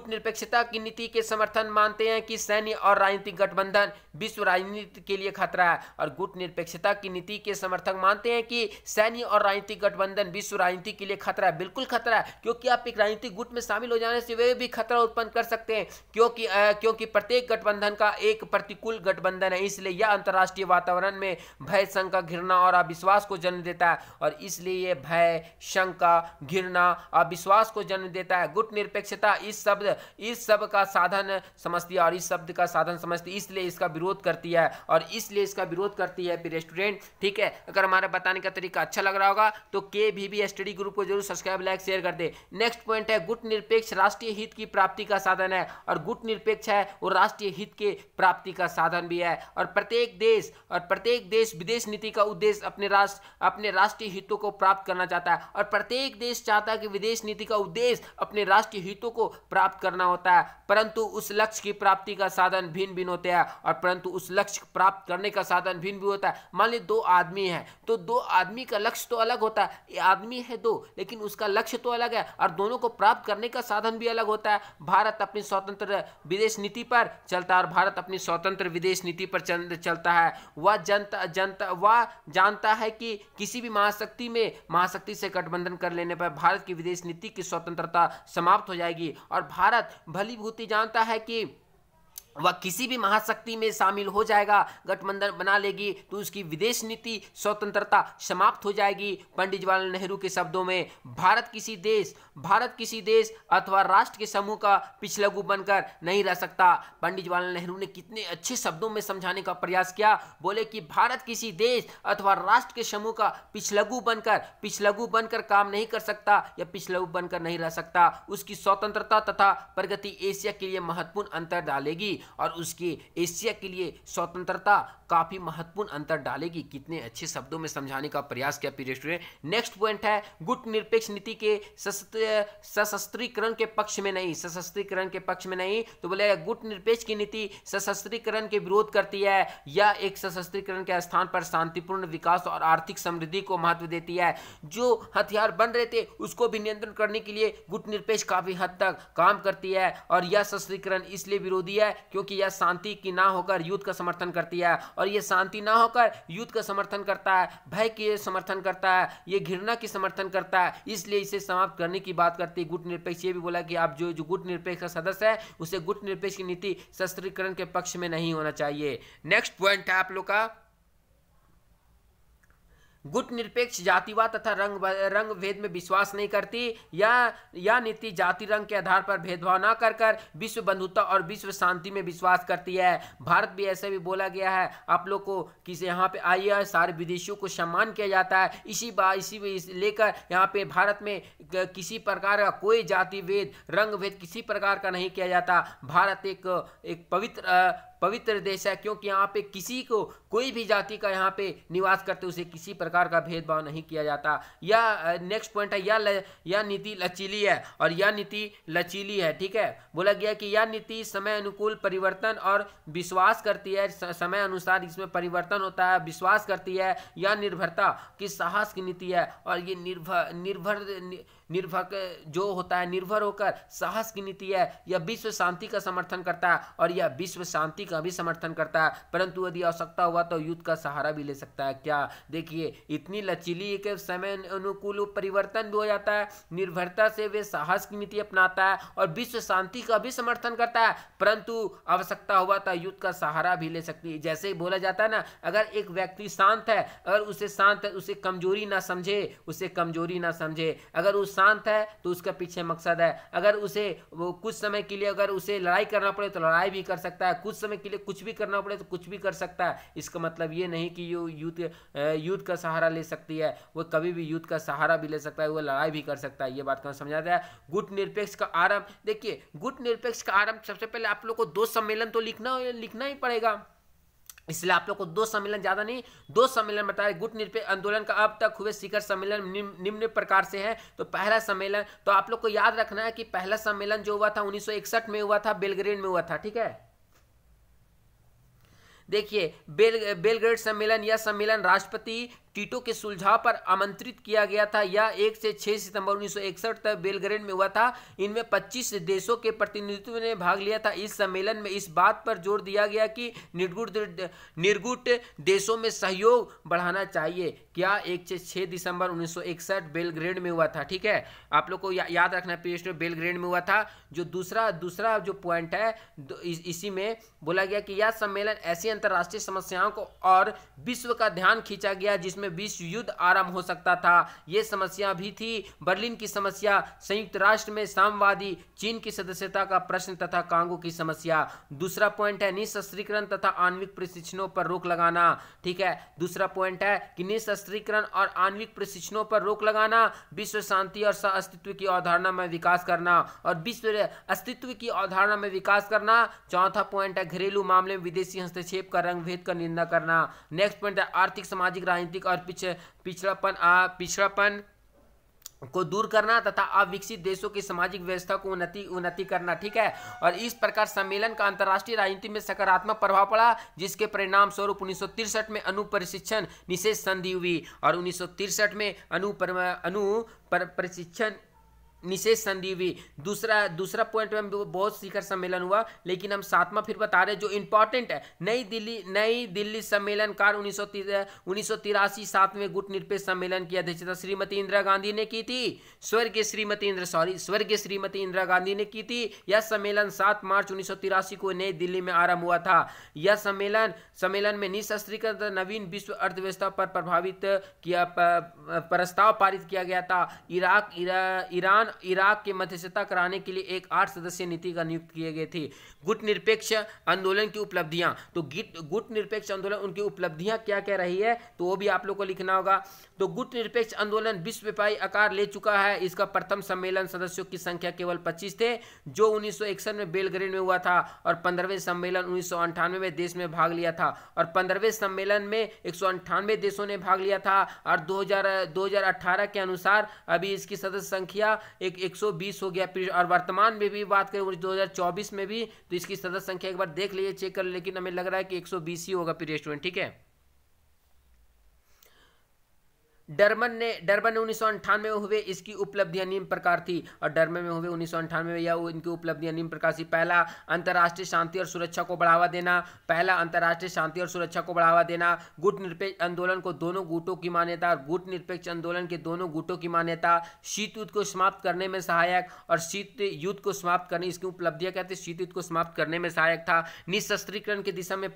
निरपेक्षता की नीति के समर्थन मानते हैं कि सैन्य और राजनीतिक गठबंधन विश्व राजनीति के लिए खतरा है और गुट निरपेक्षता की नीति के समर्थक मानते हैं कि सैन्य और राजनीतिक गठबंधन विश्व राजनीति के लिए खतरा है। बिल्कुल खतरा है, क्योंकि आप एक राजनीतिक गुट में शामिल हो जाने से वे भी खतरा उत्पन्न कर सकते हैं, क्योंकि प्रत्येक गठबंधन का एक प्रतिकूल गठबंधन है। इसलिए यह अंतर्राष्ट्रीय वातावरण में भय, शंका, घृणा और अविश्वास को जन्म देता है और इसलिए यह भय, शंका, घृणा, अविश्वास को जन्म देता है। गुट निरपेक्षता इस शब्द का साधन समझती है और इस शब्द का साधन समझती है, इसलिए इसका विरोध करती है प्रिय स्टूडेंट। ठीक है, अगर हमारा बताने का तरीका अच्छा लग रहा होगा तो KVB स्टडी ग्रुप को जरूर सब्सक्राइब, लाइक, शेयर कर दे। नेक्स्ट पॉइंट है गुट निरपेक्ष राष्ट्रीय हित की प्राप्ति का साधन है और गुट निरपेक्ष है वो राष्ट्रीय हित के प्राप्ति का साधन भी है और प्रत्येक देश विदेश नीति का उद्देश्य अपने राष्ट्रीय हितों को प्राप्त करना चाहता है और प्रत्येक देश चाहता है कि विदेश नीति का उद्देश्य अपने राष्ट्रीय हितों को प्राप्त करना होता है, परंतु उस लक्ष्य की प्राप्ति का साधन भिन्न भिन्न होते हैं और परंतु उस लक्ष्य प्राप्त करने का साधन भिन्न भी होता है। मान ली दो आदमी हैं तो दो आदमी का लक्ष्य तो अलग होता है, ये आदमी है दो लेकिन उसका लक्ष्य तो अलग है और दोनों को प्राप्त करने का साधन भी अलग होता है। भारत अपनी स्वतंत्र विदेश नीति पर चलता है और भारत अपनी स्वतंत्र विदेश नीति पर चलता है। वह जानता है कि किसी भी महाशक्ति से गठबंधन कर लेने पर भारत की विदेश नीति की स्वतंत्रता समाप्त हो जाएगी और भारत भली भांति जानता है कि वह किसी भी महाशक्ति में शामिल हो जाएगा, गठबंधन बना लेगी तो उसकी विदेश नीति स्वतंत्रता समाप्त हो जाएगी। पंडित जवाहरलाल नेहरू के शब्दों में भारत किसी देश अथवा राष्ट्र के समूह का पिछलगू बनकर नहीं रह सकता। पंडित जवाहरलाल नेहरू ने कितने अच्छे शब्दों में समझाने का प्रयास किया, बोले कि भारत किसी देश अथवा राष्ट्र के समूह का पिछलगू बनकर काम नहीं कर सकता या पिछलगू बनकर नहीं रह सकता। उसकी स्वतंत्रता तथा प्रगति एशिया के लिए महत्वपूर्ण अंतर डालेगी और उसकी एशिया के लिए स्वतंत्रता काफी महत्वपूर्ण अंतर डालेगी। कितने अच्छे शब्दों में समझाने का प्रयास किया प्रिय स्टूडेंट। नेक्स्ट पॉइंट है गुट निरपेक्ष नीति के सशस्त्रीकरण के पक्ष में नहीं, तो बोले गुट निरपेक्ष की नीति सशस्त्रीकरण के विरोध करती है या एक सशस्त्रीकरण के स्थान पर शांतिपूर्ण विकास और आर्थिक समृद्धि को महत्व देती है। जो हथियार बन रहे थे उसको भी नियंत्रण करने के लिए गुट निरपेक्ष काफी हद तक काम करती है और यह सशस्त्रीकरण इसलिए विरोधी है क्योंकि यह शांति की ना होकर युद्ध का समर्थन करती है और यह शांति ना होकर युद्ध का समर्थन करता है, भय के समर्थन करता है, यह घृणा की समर्थन करता है, इसलिए इसे समाप्त करने की बात करती है गुट निरपेक्ष। ये भी बोला कि आप जो गुट निरपेक्ष का सदस्य है उसे गुट निरपेक्ष की नीति सशस्त्रीकरण के पक्ष में नहीं होना चाहिए। नेक्स्ट पॉइंट है आप लोग का गुट निरपेक्ष जातिवाद तथा रंग भेद में विश्वास नहीं करती। यह नीति जाति रंग के आधार पर भेदभाव न कर विश्व बंधुता और विश्व शांति में विश्वास करती है। भारत भी ऐसे भी बोला गया है आप लोग को कि यहाँ पे आइए सारे विदेशियों को सम्मान किया जाता है। इसी लेकर यहाँ पे भारत में किसी प्रकार का कोई जाति भेद रंग भेद किसी प्रकार का नहीं किया जाता। भारत एक पवित्र देश है, क्योंकि यहाँ पे किसी को कोई भी जाति का यहाँ पे निवास करते उसे किसी प्रकार का भेदभाव नहीं किया जाता। या नेक्स्ट पॉइंट है यह नीति लचीली है, और यह नीति लचीली है, ठीक है। बोला गया कि यह नीति समय अनुकूल परिवर्तन और विश्वास करती है, समय अनुसार इसमें परिवर्तन होता है, विश्वास करती है। यह निर्भरता की साहस की नीति है, और ये निर्भर जो होता है निर्भर होकर साहस की नीति है। यह विश्व शांति का समर्थन करता है, और यह विश्व शांति का भी समर्थन करता है, परंतु यदि आवश्यकता हुआ तो युद्ध का सहारा भी ले सकता है। क्या देखिए, इतनी लचीली के समय अनुकूल परिवर्तन भी हो जाता है, निर्भरता से वे साहस की नीति अपनाता है, और विश्व शांति का भी समर्थन करता है, परंतु आवश्यकता हुआ तो युद्ध का सहारा भी ले सकती है। जैसे ही बोला जाता है ना, अगर एक व्यक्ति शांत है, अगर उसे कमजोरी ना समझे, अगर वो शांत है तो उसका पीछे मकसद है। अगर उसे वो कुछ समय के लिए अगर उसे लड़ाई करना पड़े तो लड़ाई भी कर सकता है, कुछ समय के लिए कुछ भी करना पड़े तो कुछ भी कर सकता है। इसका मतलब ये नहीं कि वो युद्ध का सहारा ले सकती है, वो कभी भी युद्ध का सहारा भी ले सकता है, वो लड़ाई भी कर सकता है। ये बात कौन समझाता है। गुट निरपेक्ष का आरंभ, देखिए गुट निरपेक्ष का आरंभ सबसे पहले आप लोग को 2 सम्मेलन तो लिखना ही पड़ेगा, इसलिए आप लोग को 2 सम्मेलन, ज्यादा नहीं 2 सम्मेलन बताए। गुट निरपेक्ष आंदोलन का अब तक हुए शिखर सम्मेलन निम्न प्रकार से है। तो पहला सम्मेलन तो आप लोग को याद रखना है कि पहला सम्मेलन जो हुआ था 1961 में हुआ था, बेलग्रेड में हुआ था, ठीक है। देखिए बेलग्रेड सम्मेलन, यह सम्मेलन राष्ट्रपति टीटो के सुझाव पर आमंत्रित किया गया था। यह 1 से 6 सितंबर 1961 तक बेलग्रेड में हुआ था। इनमें 25 देशों के प्रतिनिधित्व ने भाग लिया था। इस सम्मेलन में इस बात पर जोर दिया गया कि निर्गुट देशों में सहयोग बढ़ाना चाहिए। क्या 1 से 6 दिसंबर 1961 बेलग्रेड में हुआ था, ठीक है। आप लोग को याद रखना है बेलग्रेड में हुआ था। जो दूसरा जो पॉइंट है इसी में बोला गया कि यह सम्मेलन ऐसी अंतर्राष्ट्रीय समस्याओं को और विश्व का ध्यान खींचा गया जिसमें विश्व युद्ध आरंभ हो सकता था। ये समस्या भी थी बर्लिन की समस्या, संयुक्त राष्ट्र में साम्यवादी चीन की सदस्यता का प्रश्न तथा कांगो की समस्या। दूसरा पॉइंट है निशस्त्रीकरण तथा आणविक प्रशिक्षणों पर रोक लगाना, ठीक है। दूसरा पॉइंट है कि निशस्त्रीकरण और आणविक प्रशिक्षणों पर रोक लगाना, विश्व शांति और सह अस्तित्व की अवधारणा में विकास करना और विश्व अस्तित्व की अवधारणा में विकास करना। चौथा पॉइंट है घरेलू मामले में विदेशी हस्तक्षेप का रंगभेद का निंदा करना। नेक्स्ट पॉइंट है आर्थिक सामाजिक राजनीतिक और पिछड़ापन को दूर करना तथा अविकसित देशों की सामाजिक व्यवस्था को उन्नति करना, ठीक है। और इस प्रकार सम्मेलन का अंतर्राष्ट्रीय राजनीति में सकारात्मक प्रभाव पड़ा, जिसके परिणाम स्वरूप 1963 में अणु प्रशिक्षण निषेध संधि हुई और 1963 में अणु प्रशिक्षण निषेध संधि हुई। दूसरा पॉइंट में बहुत शिखर सम्मेलन हुआ, लेकिन हम 7वां फिर बता रहे जो इंपॉर्टेंट है। नई दिल्ली सम्मेलन कार 1983 7वें गुट निरपेक्ष सम्मेलन की अध्यक्षता श्रीमती इंदिरा गांधी ने की थी। स्वर्गीय श्रीमती इंदिरा गांधी ने की थी। यह सम्मेलन 7 मार्च 1983 को नई दिल्ली में आरंभ हुआ था। यह सम्मेलन में निशस्त्रीकरण नवीन विश्व अर्थव्यवस्था पर प्रभावित किया प्रस्ताव पारित किया गया था। इराक के मध्यस्थता कराने के लिए एक 8 सदस्यीय नीति का नियुक्त किए गए थे। गुट निरपेक्ष आंदोलन की उपलब्धियां, तो गुट निरपेक्ष आंदोलन उनकी उपलब्धियां क्या क्या रही है तो वो भी आप लोग को लिखना होगा। तो गुट निरपेक्ष आंदोलन विश्वव्यापी आकार ले चुका है। इसका प्रथम सम्मेलन सदस्यों की संख्या केवल 25 थे, जो 1961 में बेलग्रेड में हुआ था, और 15वें सम्मेलन 1998 में देश में भाग लिया था, और 15वें सम्मेलन में 198 देशों ने भाग लिया था। और 2018 के अनुसार अभी इसकी सदस्य संख्या 120 हो गया। और वर्तमान में भी बात करें 2024 में भी, तो इसकी सदस्य संख्या एक बार देख लीजिए, चेक कर, लेकिन हमें लग रहा है कि 120 ही होगा प्रिय स्टूडेंट, ठीक है। डरबन में 1998 में हुए इसकी उपलब्धियां निम्न प्रकार थी, और डरबन में हुए 1998 में यह इनकी उपलब्धियां निम्न प्रकार थी। पहला, अंतर्राष्ट्रीय शांति और सुरक्षा को बढ़ावा देना। गुट निरपेक्ष आंदोलन को दोनों गुटों की मान्यता और गुट निरपेक्ष आंदोलन के दोनों गुटों की मान्यता। शीत युद्ध को समाप्त करने में सहायक और शीत युद्ध को समाप्त करने, इसकी उपलब्धियां कहते हैं, शीत युद्ध को समाप्त करने में सहायक था। निशस्त्रीकरण की दिशा में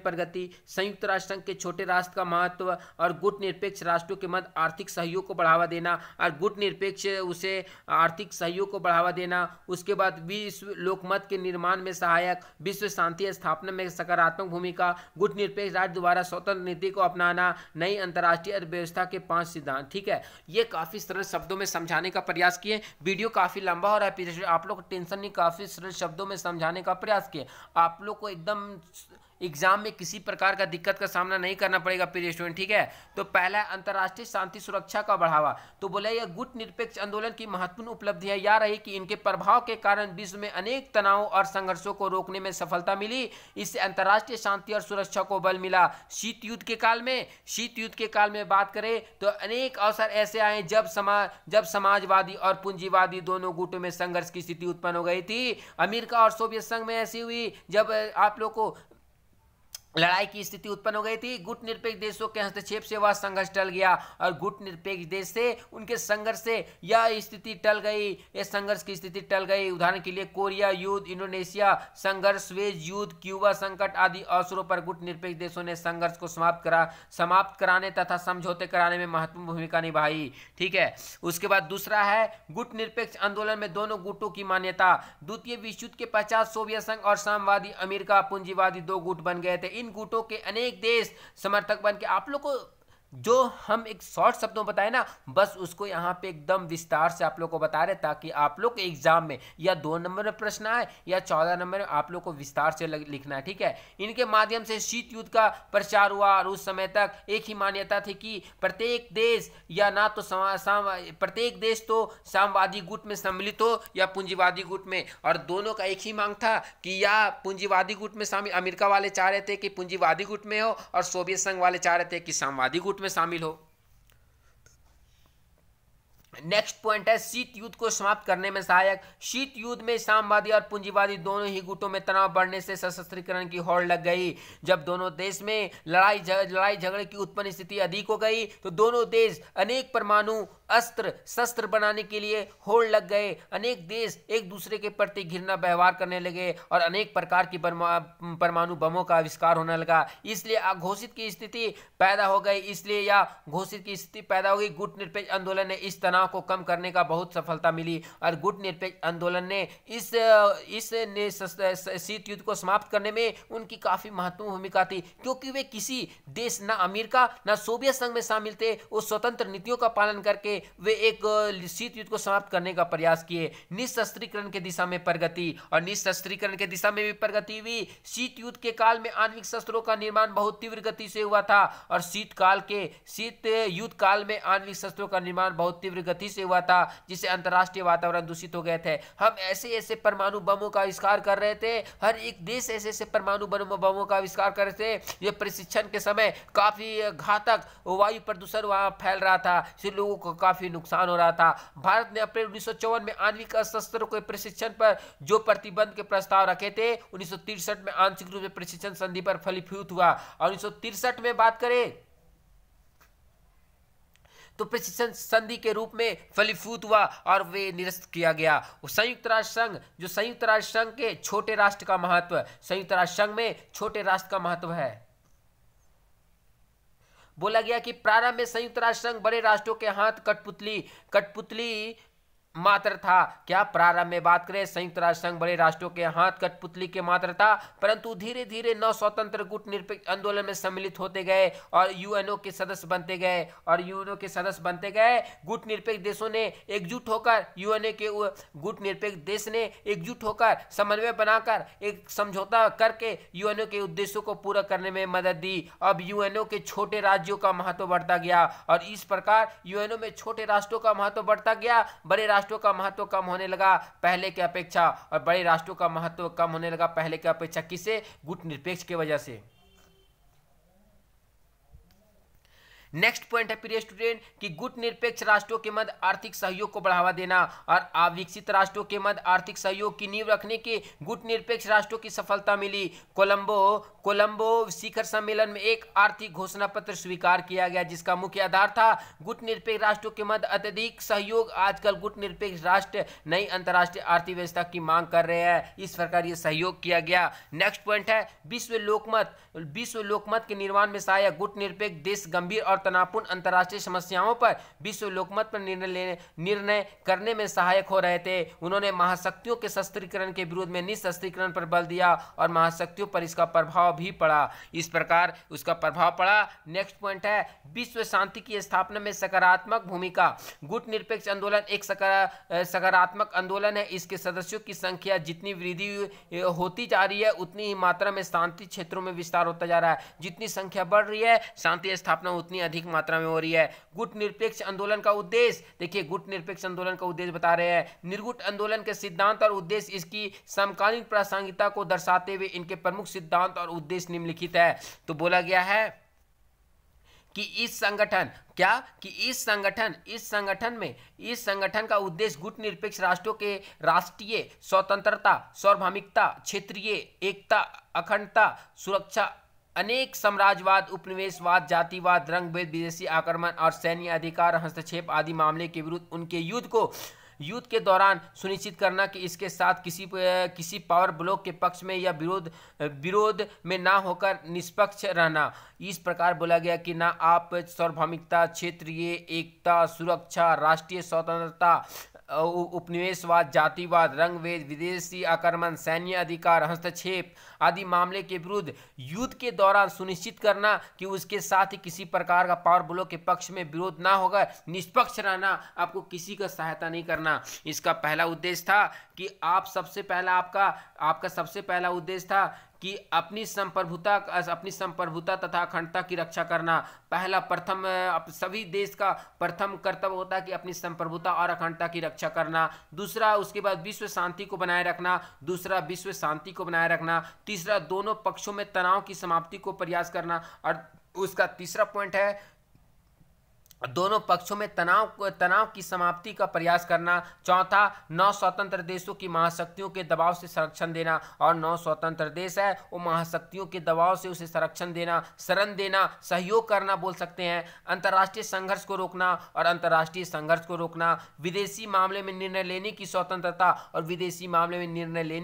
प्रगति, संयुक्त राष्ट्र संघ के छोटे राष्ट्र का महत्व और गुट निरपेक्ष राष्ट्रों के मध्य आर्थिक सहयोग को बढ़ावा देना, और गुट निरपेक्ष उसे आर्थिक सहयोग को बढ़ावा देना। उसके बाद विश्व लोकमत के निर्माण में सहायक, विश्व शांति स्थापना में सकारात्मक भूमिका, गुट निरपेक्ष राज्य द्वारा स्वतंत्र नीति को अपनाना, नई अंतर्राष्ट्रीय अर्थव्यवस्था के 5 सिद्धांत। ठीक है, ये काफी सरल शब्दों में समझाने का प्रयास किए। वीडियो काफी लंबा हो रहा है, आप लोग टेंशन नहीं, काफी सरल शब्दों में समझाने का प्रयास किए। आप लोग को एकदम एग्जाम में किसी प्रकार का दिक्कत का सामना नहीं करना पड़ेगा प्रिय स्टूडेंट। ठीक है, तो पहला अंतर्राष्ट्रीय शांति सुरक्षा का बढ़ावा। तो बोला यह गुट निरपेक्ष आंदोलन की महत्वपूर्ण उपलब्धियां यह रही कि इनके प्रभाव के कारण विश्व में अनेक तनाव और संघर्षों को रोकने में सफलता मिली। इससे अंतर्राष्ट्रीय शांति और सुरक्षा को बल मिला। शीत युद्ध के काल में बात करें तो अनेक अवसर ऐसे आए जब समाजवादी और पूंजीवादी दोनों गुटों में संघर्ष की स्थिति उत्पन्न हो गई थी। अमेरिका और सोवियत संघ में ऐसी हुई जब आप लोग को लड़ाई की स्थिति उत्पन्न हो गई थी। गुट निरपेक्ष देशों के हस्तक्षेप से वह संघर्ष टल गया और गुट निरपेक्ष देश से उनके संघर्ष से यह स्थिति टल गई, यह संघर्ष की स्थिति टल गई। उदाहरण के लिए कोरिया युद्ध, इंडोनेशिया संघर्ष, स्वेज युद्ध, क्यूबा संकट आदि अवसरों पर गुट निरपेक्ष देशों ने संघर्ष को समाप्त कराने तथा समझौते कराने में महत्वपूर्ण भूमिका निभाई। ठीक है, उसके बाद दूसरा है गुट निरपेक्ष आंदोलन में दोनों गुटों की मान्यता। द्वितीय विश्व युद्ध के पश्चात सोवियत संघ और साम्यवादी अमेरिका पूंजीवादी दो गुट बन गए थे। इन गुटों के अनेक देश समर्थक बन के, आप लोग को जो हम एक शॉर्ट शब्दों में बताए ना, बस उसको यहाँ पे एकदम विस्तार से आप लोग को बता रहे ताकि आप लोग के एग्जाम में या 2 नंबर में प्रश्न आए या 14 नंबर में आप लोग को विस्तार से लिखना है। ठीक है, इनके माध्यम से शीत युद्ध का प्रचार हुआ और उस समय तक एक ही मान्यता थी कि प्रत्येक देश या ना तो प्रत्येक देश तो साम्यवादी गुट में सम्मिलित हो या पूंजीवादी गुट में, और दोनों का एक ही मांग था कि या पूंजीवादी गुट में शामिल, अमेरिका वाले चाह रहे थे कि पूंजीवादी गुट में हो और सोवियत संघ वाले चाह रहे थे कि साम्यवादी गुट में शामिल हो। नेक्स्ट पॉइंट है शीत युद्ध को समाप्त करने में सहायक। शीत युद्ध में साम्यवादी और पूंजीवादी दोनों ही गुटों में तनाव बढ़ने से सशस्त्रीकरण की होड़ लग गई। जब दोनों देश में लड़ाई झगड़े की उत्पन्न स्थिति अधिक हो गई तो दोनों देश अनेक परमाणु अस्त्र शस्त्र बनाने के लिए होड़ लग गए। अनेक देश एक दूसरे के प्रति घृणा व्यवहार करने लगे और अनेक प्रकार की परमाणु बमों का आविष्कार होने लगा। इसलिए अघोषित की स्थिति पैदा हो गई। गुट निरपेक्ष आंदोलन ने इस तनाव को कम करने का बहुत सफलता मिली और गुट निरपेक्ष आंदोलन ने इस शीत युद्ध को समाप्त करने में उनकी काफी महत्वपूर्ण भूमिका थी, क्योंकि वे किसी देश ना अमेरिका ना सोवियत संघ में शामिल थे। वो स्वतंत्र नीतियों का पालन करके वे एक शीत युद्ध को समाप्त करने का प्रयास किए। निशस्त्रीकरण के दिशा में प्रगति, और निशस्त्रीकरण के दिशा में भी प्रगति हुई। शीत युद्ध के काल में आणविक शस्त्रों का निर्माण बहुत तीव्र गति से हुआ था और शीत युद्ध काल में आणविक शस्त्रों का निर्माण बहुत तीव्र गति से हुआ था, जिससे अंतरराष्ट्रीय वातावरण दूषित हो गए थे। हम ऐसे परमाणु बमों का आविष्कार कर रहे थे, हर एक देश ऐसे परमाणु बमों का आविष्कार कर रहे थे। ये प्रशिक्षण के समय काफी घातक वायु प्रदूषण वहां फैल रहा था, इससे लोगों को काफी नुकसान हो रहा था। भारत ने अप्रैल 1954 में आणविक शस्त्रों के प्रशिक्षण पर जो प्रतिबंध के प्रस्ताव रखे थे, 1963 में आंशिक रूप से प्रशिक्षण संधि पर फलीभूत हुआ और 1963 में बात करें तो प्रशिक्षण संधि के रूप में फलीभूत हुआ और वे निरस्त किया गया। संयुक्त राष्ट्र संघ के छोटे राष्ट्र का महत्व, संयुक्त राष्ट्र संघ में छोटे राष्ट्र का महत्व है। बोला गया कि प्रारंभ में संयुक्त राष्ट्र संघ बड़े राष्ट्रों के हाथ कठपुतली मात्र था। क्या प्रारंभ में बात करें संयुक्त राष्ट्र संघ बड़े राष्ट्रों के हाथ कठपुतली के मात्र था, परंतु धीरे धीरे 9 स्वतंत्र गुट निरपेक्ष आंदोलन में सम्मिलित होते गए और यूएनओ के सदस्य बनते गए। गुट निरपेक्ष देशों ने एकजुट होकर एकजुट होकर समन्वय बनाकर एक समझौता करके यूएनओ के उद्देश्यों को पूरा करने में मदद दी। अब यूएनओ के छोटे राज्यों का महत्व बढ़ता गया और इस प्रकार यूएनओ में छोटे राष्ट्रों का महत्व बढ़ता गया। बड़े राष्ट्रों का महत्व कम होने लगा पहले के अपेक्षा, और बड़े राष्ट्रों का महत्व कम होने लगा पहले के अपेक्षा। किसे? गुट निरपेक्ष की वजह से। नेक्स्ट पॉइंट है प्रिय स्टूडेंट कि गुट निरपेक्ष राष्ट्रों के मध्य आर्थिक सहयोग को बढ़ावा देना और अविकसित राष्ट्रों के मध्य आर्थिक सहयोग की नींव रखने के गुट निरपेक्ष राष्ट्रों की सफलता मिली। कोलंबो शिखर सम्मेलन में एक आर्थिक घोषणा पत्र स्वीकार किया गया जिसका मुख्य आधार था गुट निरपेक्ष राष्ट्रों के मध्य अत्यधिक सहयोग। आजकल गुट निरपेक्ष राष्ट्र नई अंतर्राष्ट्रीय आर्थिक व्यवस्था की मांग कर रहे हैं, इस प्रकार ये सहयोग किया गया। नेक्स्ट पॉइंट है विश्व लोकमत के निर्माण में सहायक गुट निरपेक्ष देश गंभीर और तनावपूर्ण अंतर्राष्ट्रीय समस्याओं पर विश्व लोकमत पर निर्णय करने में सहायक हो रहे थे। उन्होंने महाशक्तियों के शस्त्रीकरण के विरोध में निशस्त्रीकरण पर बल दिया और महाशक्तियों पर इसका प्रभाव भी पड़ा, इस प्रकार उसका प्रभाव पड़ा। नेक्स्ट पॉइंट है विश्व शांति की स्थापना में सकारात्मक भूमिका। गुट निरपेक्ष आंदोलन एक सकारात्मक आंदोलन है। इसके सदस्यों की संख्या जितनी वृद्धि होती जा रही है उतनी ही मात्रा में शांति क्षेत्रों में विस्तार होता जा रहा है। जितनी संख्या बढ़ रही है शांति स्थापना उतनी अधिक मात्रा में हो रही है। गुट निरपेक्ष आंदोलन का उद्देश्य देखिए, गुट निरपेक्ष आंदोलन का उद्देश्य बता रहे हैं। निर्गुट आंदोलन के सिद्धांत और उद्देश्य इसकी समकालीन प्रासंगिकता को दर्शाते हुए इनके प्रमुख सिद्धांत और उद्देश्य निम्नलिखित है। तो बोला गया है कि इस संगठन का उद्देश्य गुट निरपेक्ष राष्ट्रों के राष्ट्रीय स्वतंत्रता, सार्वभौमिकता, क्षेत्रीय एकता, अखंडता, सुरक्षा, अनेक साम्राज्यवाद, उपनिवेशवाद, जातिवाद, रंगभेद, विदेशी आक्रमण और सैन्य अधिकार हस्तक्षेप आदि मामले के विरुद्ध उनके युद्ध के दौरान सुनिश्चित करना कि इसके साथ किसी पावर ब्लॉक के पक्ष में या विरोध में ना होकर निष्पक्ष रहना। इस प्रकार बोला गया कि ना आप सार्वभौमिकता, क्षेत्रीय एकता, सुरक्षा, राष्ट्रीय स्वतंत्रता, उपनिवेशवाद, जातिवाद, रंगभेद, विदेशी आक्रमण, सैन्य अधिकार हस्तक्षेप आदि मामले के विरुद्ध युद्ध के दौरान सुनिश्चित करना कि उसके साथ ही किसी प्रकार का पावर ब्लॉक के पक्ष में विरोध ना होगा, निष्पक्ष रहना, आपको किसी का सहायता नहीं करना। इसका पहला उद्देश्य था कि आपका सबसे पहला उद्देश्य था कि अपनी संप्रभुता तथा अखंडता की रक्षा करना। सभी देश का प्रथम कर्तव्य होता है कि अपनी संप्रभुता और अखंडता की रक्षा करना। दूसरा, उसके बाद विश्व शांति को बनाए रखना। तीसरा, दोनों पक्षों में तनाव की समाप्ति को प्रयास करना। और उसका तीसरा पॉइंट है दोनों पक्षों में तनाव की समाप्ति का प्रयास करना। चौथा, 9 स्वतंत्र देशों की महाशक्तियों के दबाव से संरक्षण देना, और 9 स्वतंत्र देश है वो महाशक्तियों के दबाव से उसे संरक्षण देना, शरण देना, सहयोग करना बोल सकते हैं। अंतर्राष्ट्रीय संघर्ष को रोकना, विदेशी मामले में निर्णय लेने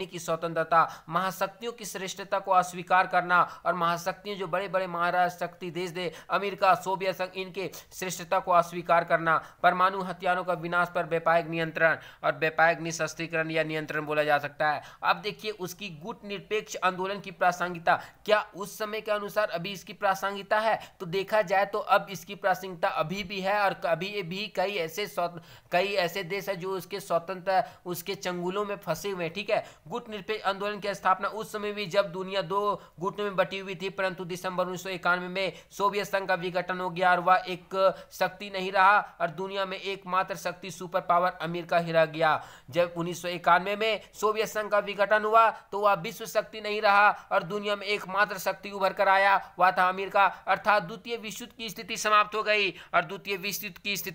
की स्वतंत्रता, महाशक्तियों की श्रेष्ठता को अस्वीकार करना, और महाशक्तियों जो बड़े बड़े महाशक्ति देश थे अमेरिका, सोवियत संघ, इनके श्रेष्ठता को अस्वीकार करना। परमाणु हथियारों का विनाश पर व्यापक नियंत्रण और व्यापक निशस्त्रीकरण या नियंत्रण बोला जा सकता है। अब देखिए उसकी गुट निरपेक्ष आंदोलन की प्रासंगिकता, क्या उस समय के अनुसार अभी इसकी प्रासंगिकता है? तो देखा जाए तो अब इसकी प्रासंगिकता अभी भी है, और अभी भी कई ऐसे देश है जो उसके चंगुलों में फंसे हुए हैं। ठीक है, गुट निरपेक्ष आंदोलन की स्थापना उस समय भी जब दुनिया 2 गुटों में बटी हुई थी, परंतु दिसंबर 1991 में सोवियत संघ का विघटन हो गया और वह एक शक्ति नहीं रहा, और दुनिया में एकमात्र शक्ति सुपर पावर अमेरिका ही रह गया। जब 1991 में सोवियत संघ का विघटन हुआ तो वह विश्व शक्ति नहीं रहा, और दुनिया में एकमात्र शक्ति उभर कर आया, वह था अमेरिका। अर्थात द्वितीय विश्व युद्ध की स्थिति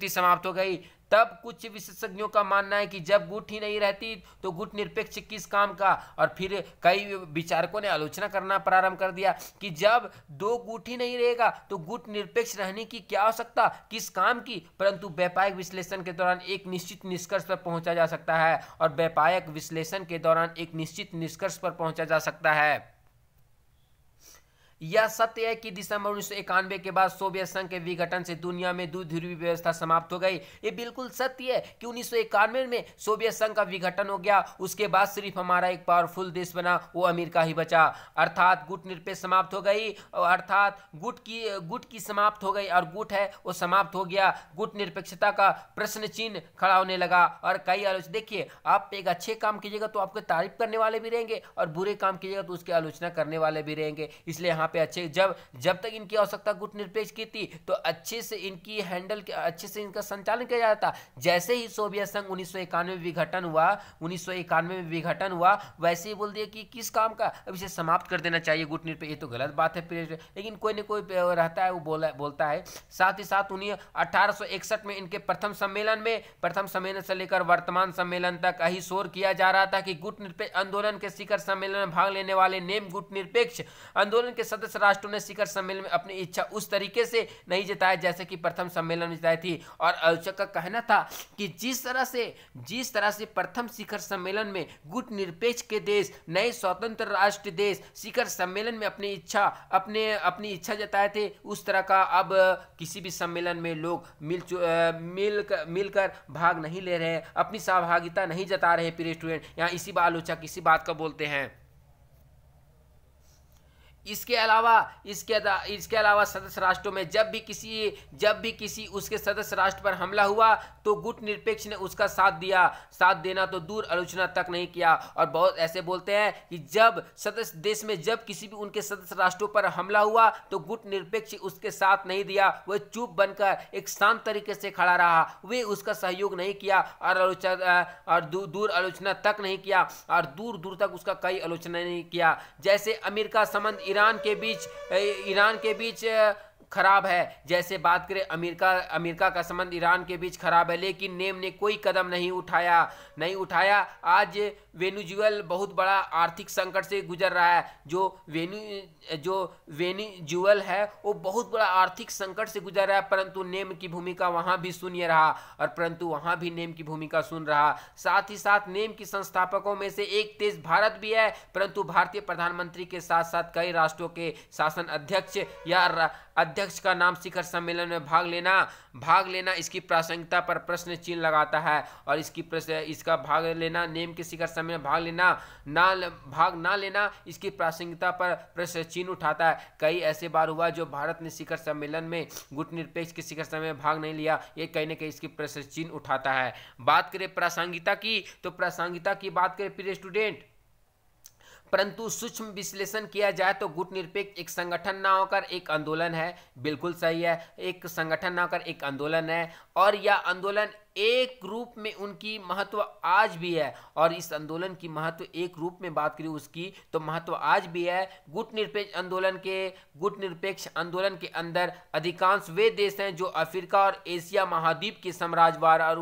समाप्त हो गई। तब कुछ विशेषज्ञों का मानना है कि जब गुट ही नहीं रहती तो गुट निरपेक्ष किस काम का, और फिर कई विचारकों ने आलोचना करना प्रारंभ कर दिया कि जब 2 गुट ही नहीं रहेगा तो गुट निरपेक्ष रहने की क्या आवश्यकता, किस काम की। परंतु व्यापक विश्लेषण के दौरान एक निश्चित निष्कर्ष पर पहुंचा जा सकता है। यह सत्य है कि दिसंबर 1991 के बाद सोवियत संघ के विघटन से दुनिया में द्विध्रुवीय व्यवस्था समाप्त हो गई। ये बिल्कुल सत्य है कि 1991 में सोवियत संघ का विघटन हो गया, उसके बाद सिर्फ हमारा एक पावरफुल देश बना, वो अमेरिका ही बचा। अर्थात गुट निरपेक्ष समाप्त हो गई, अर्थात गुट की समाप्त हो गई, और गुट है वो समाप्त हो गया। गुट निरपेक्षता का प्रश्न चिन्ह खड़ा होने लगा, और कई आलोचना। देखिए, आप एक अच्छे काम कीजिएगा तो आपको तारीफ करने वाले भी रहेंगे, और बुरे काम कीजिएगा तो उसकी आलोचना करने वाले भी रहेंगे। इसलिए यहाँ पे अच्छे जब जब तक इनकी आवश्यकता गुटनिरपेक्ष की थी तो अच्छे से इनकी अच्छे से इनका संचालन किया जाता। जैसे ही सोवियत संघ 1991 में विघटन हुआ वैसे ही बोल दिया कि किस काम का, अब इसे समाप्त कर देना चाहिए गुटनिरपेक्ष। ये तो गलत बात है लेकिन कोई न कोई रहता है वो बोलता है। साथ ही साथ उन्हें 1861 में इनके प्रथम सम्मेलन से लेकर वर्तमान सम्मेलन तक यही शोर किया जा रहा था कि गुटनिरपेक्ष आंदोलन के शिखर सम्मेलन में भाग लेने वाले नेम गुटनिरपेक्ष आंदोलन के सदस्य राष्ट्रों ने शिखर सम्मेलन में अपनी इच्छा उस तरीके से नहीं जताया जैसे कि प्रथम सम्मेलन में जताई थी। और आलोचक का कहना था कि जिस तरह से प्रथम शिखर सम्मेलन में गुटनिरपेक्ष के देश, नए स्वतंत्र राष्ट्र देश शिखर सम्मेलन में अपनी इच्छा जताए थे, उस तरह का अब किसी भी सम्मेलन में लोग मिलकर भाग नहीं ले रहे, अपनी सहभागिता नहीं जता रहे। प्रिय स्टूडेंट, यहाँ आलोचक इसी बात का बोलते हैं। इसके अलावा सदस्य राष्ट्रों में जब भी किसी उसके सदस्य राष्ट्र पर हमला हुआ तो गुटनिरपेक्ष ने उसका साथ देना तो दूर आलोचना तक नहीं किया। और बहुत ऐसे बोलते हैं कि जब सदस्य देश में जब किसी भी उनके सदस्य राष्ट्रों पर हमला हुआ तो गुटनिरपेक्ष उसके साथ नहीं दिया, वह चुप बनकर एक शांत तरीके से खड़ा रहा, वे उसका सहयोग नहीं किया और दूर आलोचना तक नहीं किया और दूर तक उसका कई आलोचना नहीं किया। जैसे अमेरिका संबंध ईरान के बीच खराब है, जैसे बात करें अमेरिका का संबंध ईरान के बीच खराब है, लेकिन नेम ने कोई कदम नहीं उठाया। आज वेनेजुएला बहुत बड़ा आर्थिक संकट से गुजर रहा है। जो वेनेजुएला है वो बहुत बड़ा आर्थिक संकट से गुजर रहा है, परंतु नेम की भूमिका वहां भी शून्य रहा साथ ही साथ नेम की संस्थापकों में से एक देश भारत भी है, परंतु भारतीय प्रधानमंत्री के साथ साथ कई राष्ट्रों के शासन अध्यक्ष का नाम शिखर सम्मेलन में भाग लेना इसकी प्रासंगिकता पर प्रश्न चिन्ह लगाता है। और इसका भाग लेना, नेम के शिखर सम्मेलन में भाग ना लेना इसकी प्रासंगिकता पर प्रश्न चिन्ह उठाता है। कई ऐसे बार हुआ जो भारत ने शिखर सम्मेलन में गुटनिरपेक्ष के शिखर सम्मेलन में भाग नहीं लिया, ये कहीं ना कहीं इसकी प्रश्न चिन्ह उठाता है। बात करें प्रासंगिकता की, तो प्रासंगिकता की बात करें प्रिय स्टूडेंट, परंतु सूक्ष्म विश्लेषण किया जाए तो गुटनिरपेक्ष एक संगठन ना होकर एक आंदोलन है। बिल्कुल सही है, एक संगठन ना होकर एक आंदोलन है और यह आंदोलन एक रूप में उनकी महत्व आज भी है। और इस आंदोलन की महत्व एक रूप में बात करें उसकी तो महत्व आज भी है। गुटनिरपेक्ष आंदोलन के अंदर अधिकांश वे देश हैं जो अफ्रीका और एशिया महाद्वीप के साम्राज्यवाद और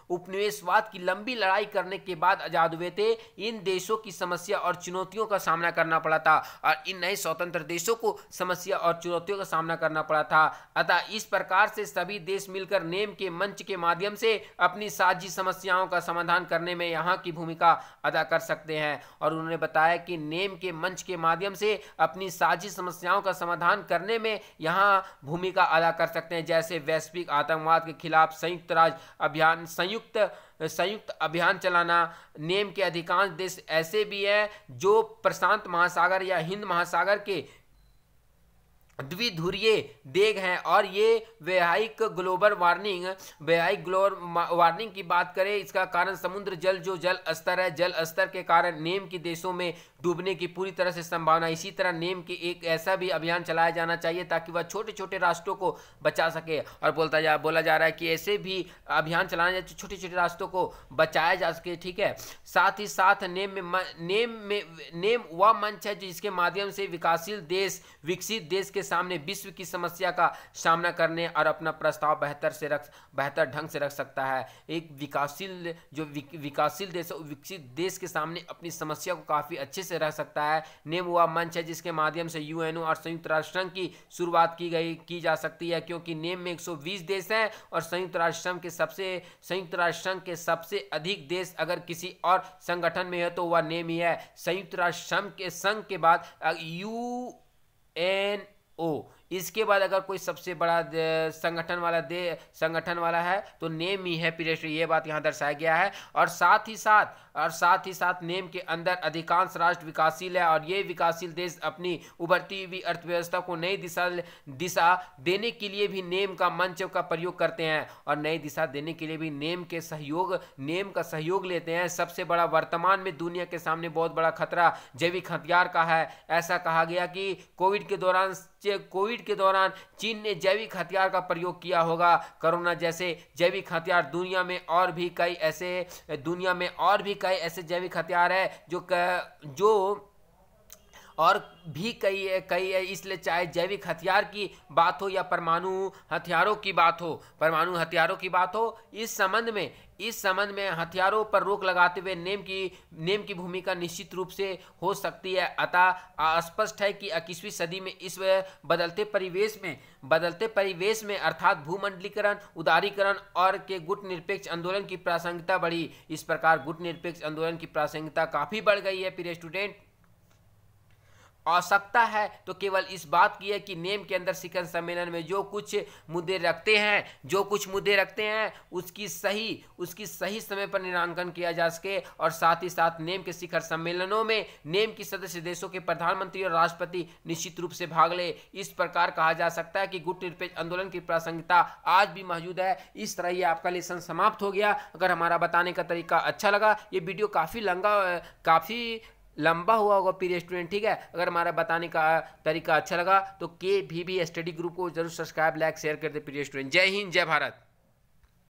उपनिवेशवाद की लंबी लड़ाई करने के बाद आजाद हुए थे। इन देशों की समस्या और चुनौतियों का सामना करना पड़ा था और इन नए स्वतंत्र देशों को समस्या और चुनौतियों का सामना करना पड़ा था। अतः इस प्रकार से सभी देश मिलकर नेम के मंच के माध्यम से अपनी साझी समस्याओं का समाधान करने में यहाँ की भूमिका अदा कर सकते हैं। और उन्होंने बताया कि नेम के मंच के माध्यम से अपनी साझी समस्याओं का समाधान करने में यहाँ भूमिका अदा कर सकते हैं, जैसे वैश्विक आतंकवाद के खिलाफ संयुक्त अभियान चलाना। नेम के अधिकांश देश ऐसे भी हैं जो प्रशांत महासागर या हिंद महासागर के द्विध्रुवीय देश हैं और ये व्यावहारिक ग्लोबल वार्मिंग की बात करें, इसका कारण समुद्र जल स्तर के कारण नेम के देशों में डूबने की पूरी तरह से संभावना। इसी तरह नेम के एक ऐसा भी अभियान चलाया जाना चाहिए ताकि वह छोटे छोटे राष्ट्रों को बचा सके। और बोला जा रहा है कि ऐसे भी अभियान चलाना चाहिए छोटे छोटे राष्ट्रों को बचाया जा सके। ठीक है, साथ ही साथ नेम वह मंच है जिसके माध्यम से विकसित देश के सामने विश्व की समस्या का सामना करने और अपना प्रस्ताव बेहतर ढंग से रख सकता है। एक विकासशील देश विकसित देश के सामने अपनी समस्या को काफी अच्छे से रख सकता है। नेम वह मंच है जिसके माध्यम से यूएनओ और संयुक्त राष्ट्र संघ की शुरुआत की जा सकती है, क्योंकि नेम में 120 देश हैं और संयुक्त राष्ट्र संघ के सबसे अधिक देश अगर किसी और संगठन में है तो वह नेम ही है। संयुक्त राष्ट्र संघ के बाद इसके बाद अगर कोई सबसे बड़ा संगठन वाला है तो नेम ही है प्रिय स्टूडेंट, ये बात यहाँ दर्शाया गया है। और साथ ही साथ नेम के अंदर अधिकांश राष्ट्र विकासशील है और ये विकासशील देश अपनी उभरती हुई अर्थव्यवस्था को नई दिशा देने के लिए भी नेम का मंच का प्रयोग करते हैं और नई दिशा देने के लिए भी नेम का सहयोग लेते हैं। सबसे बड़ा वर्तमान में दुनिया के सामने बहुत बड़ा खतरा जैविक हथियार का है। ऐसा कहा गया कि कोविड के दौरान चीन ने जैविक हथियार का प्रयोग किया होगा। कोरोना जैसे जैविक हथियार दुनिया में और भी कई ऐसे जैविक हथियार है जो और भी कई इसलिए चाहे जैविक हथियार की बात हो या परमाणु हथियारों की बात हो, इस संबंध में हथियारों पर रोक लगाते हुए नेम की भूमिका निश्चित रूप से हो सकती है। अतः स्पष्ट है कि 21वीं सदी में इस बदलते परिवेश में अर्थात भूमंडलीकरण, उदारीकरण और के गुटनिरपेक्ष आंदोलन की प्रासंगिकता बढ़ी। इस प्रकार गुटनिरपेक्ष आंदोलन की प्रासंगिकता काफी बढ़ गई है प्रिय स्टूडेंट। आवश्यकता है तो केवल इस बात की है कि नेम के अंदर शिखर सम्मेलन में जो कुछ मुद्दे रखते हैं उसकी सही समय पर निराकरण किया जा सके और साथ ही साथ नेम के शिखर सम्मेलनों में नेम की सदस्य देशों के प्रधानमंत्री और राष्ट्रपति निश्चित रूप से भाग ले। इस प्रकार कहा जा सकता है कि गुटनिरपेक्ष आंदोलन की प्रासंगिकता आज भी मौजूद है। इस तरह ये आपका लेसन समाप्त हो गया। अगर हमारा बताने का तरीका अच्छा लगा, ये वीडियो काफ़ी लंबा हुआ होगा प्रिय स्टूडेंट, ठीक है। अगर हमारा बताने का तरीका अच्छा लगा तो KVB स्टडी ग्रुप को जरूर सब्सक्राइब, लाइक, शेयर कर दे प्रिय स्टूडेंट। जय हिंद, जय भारत।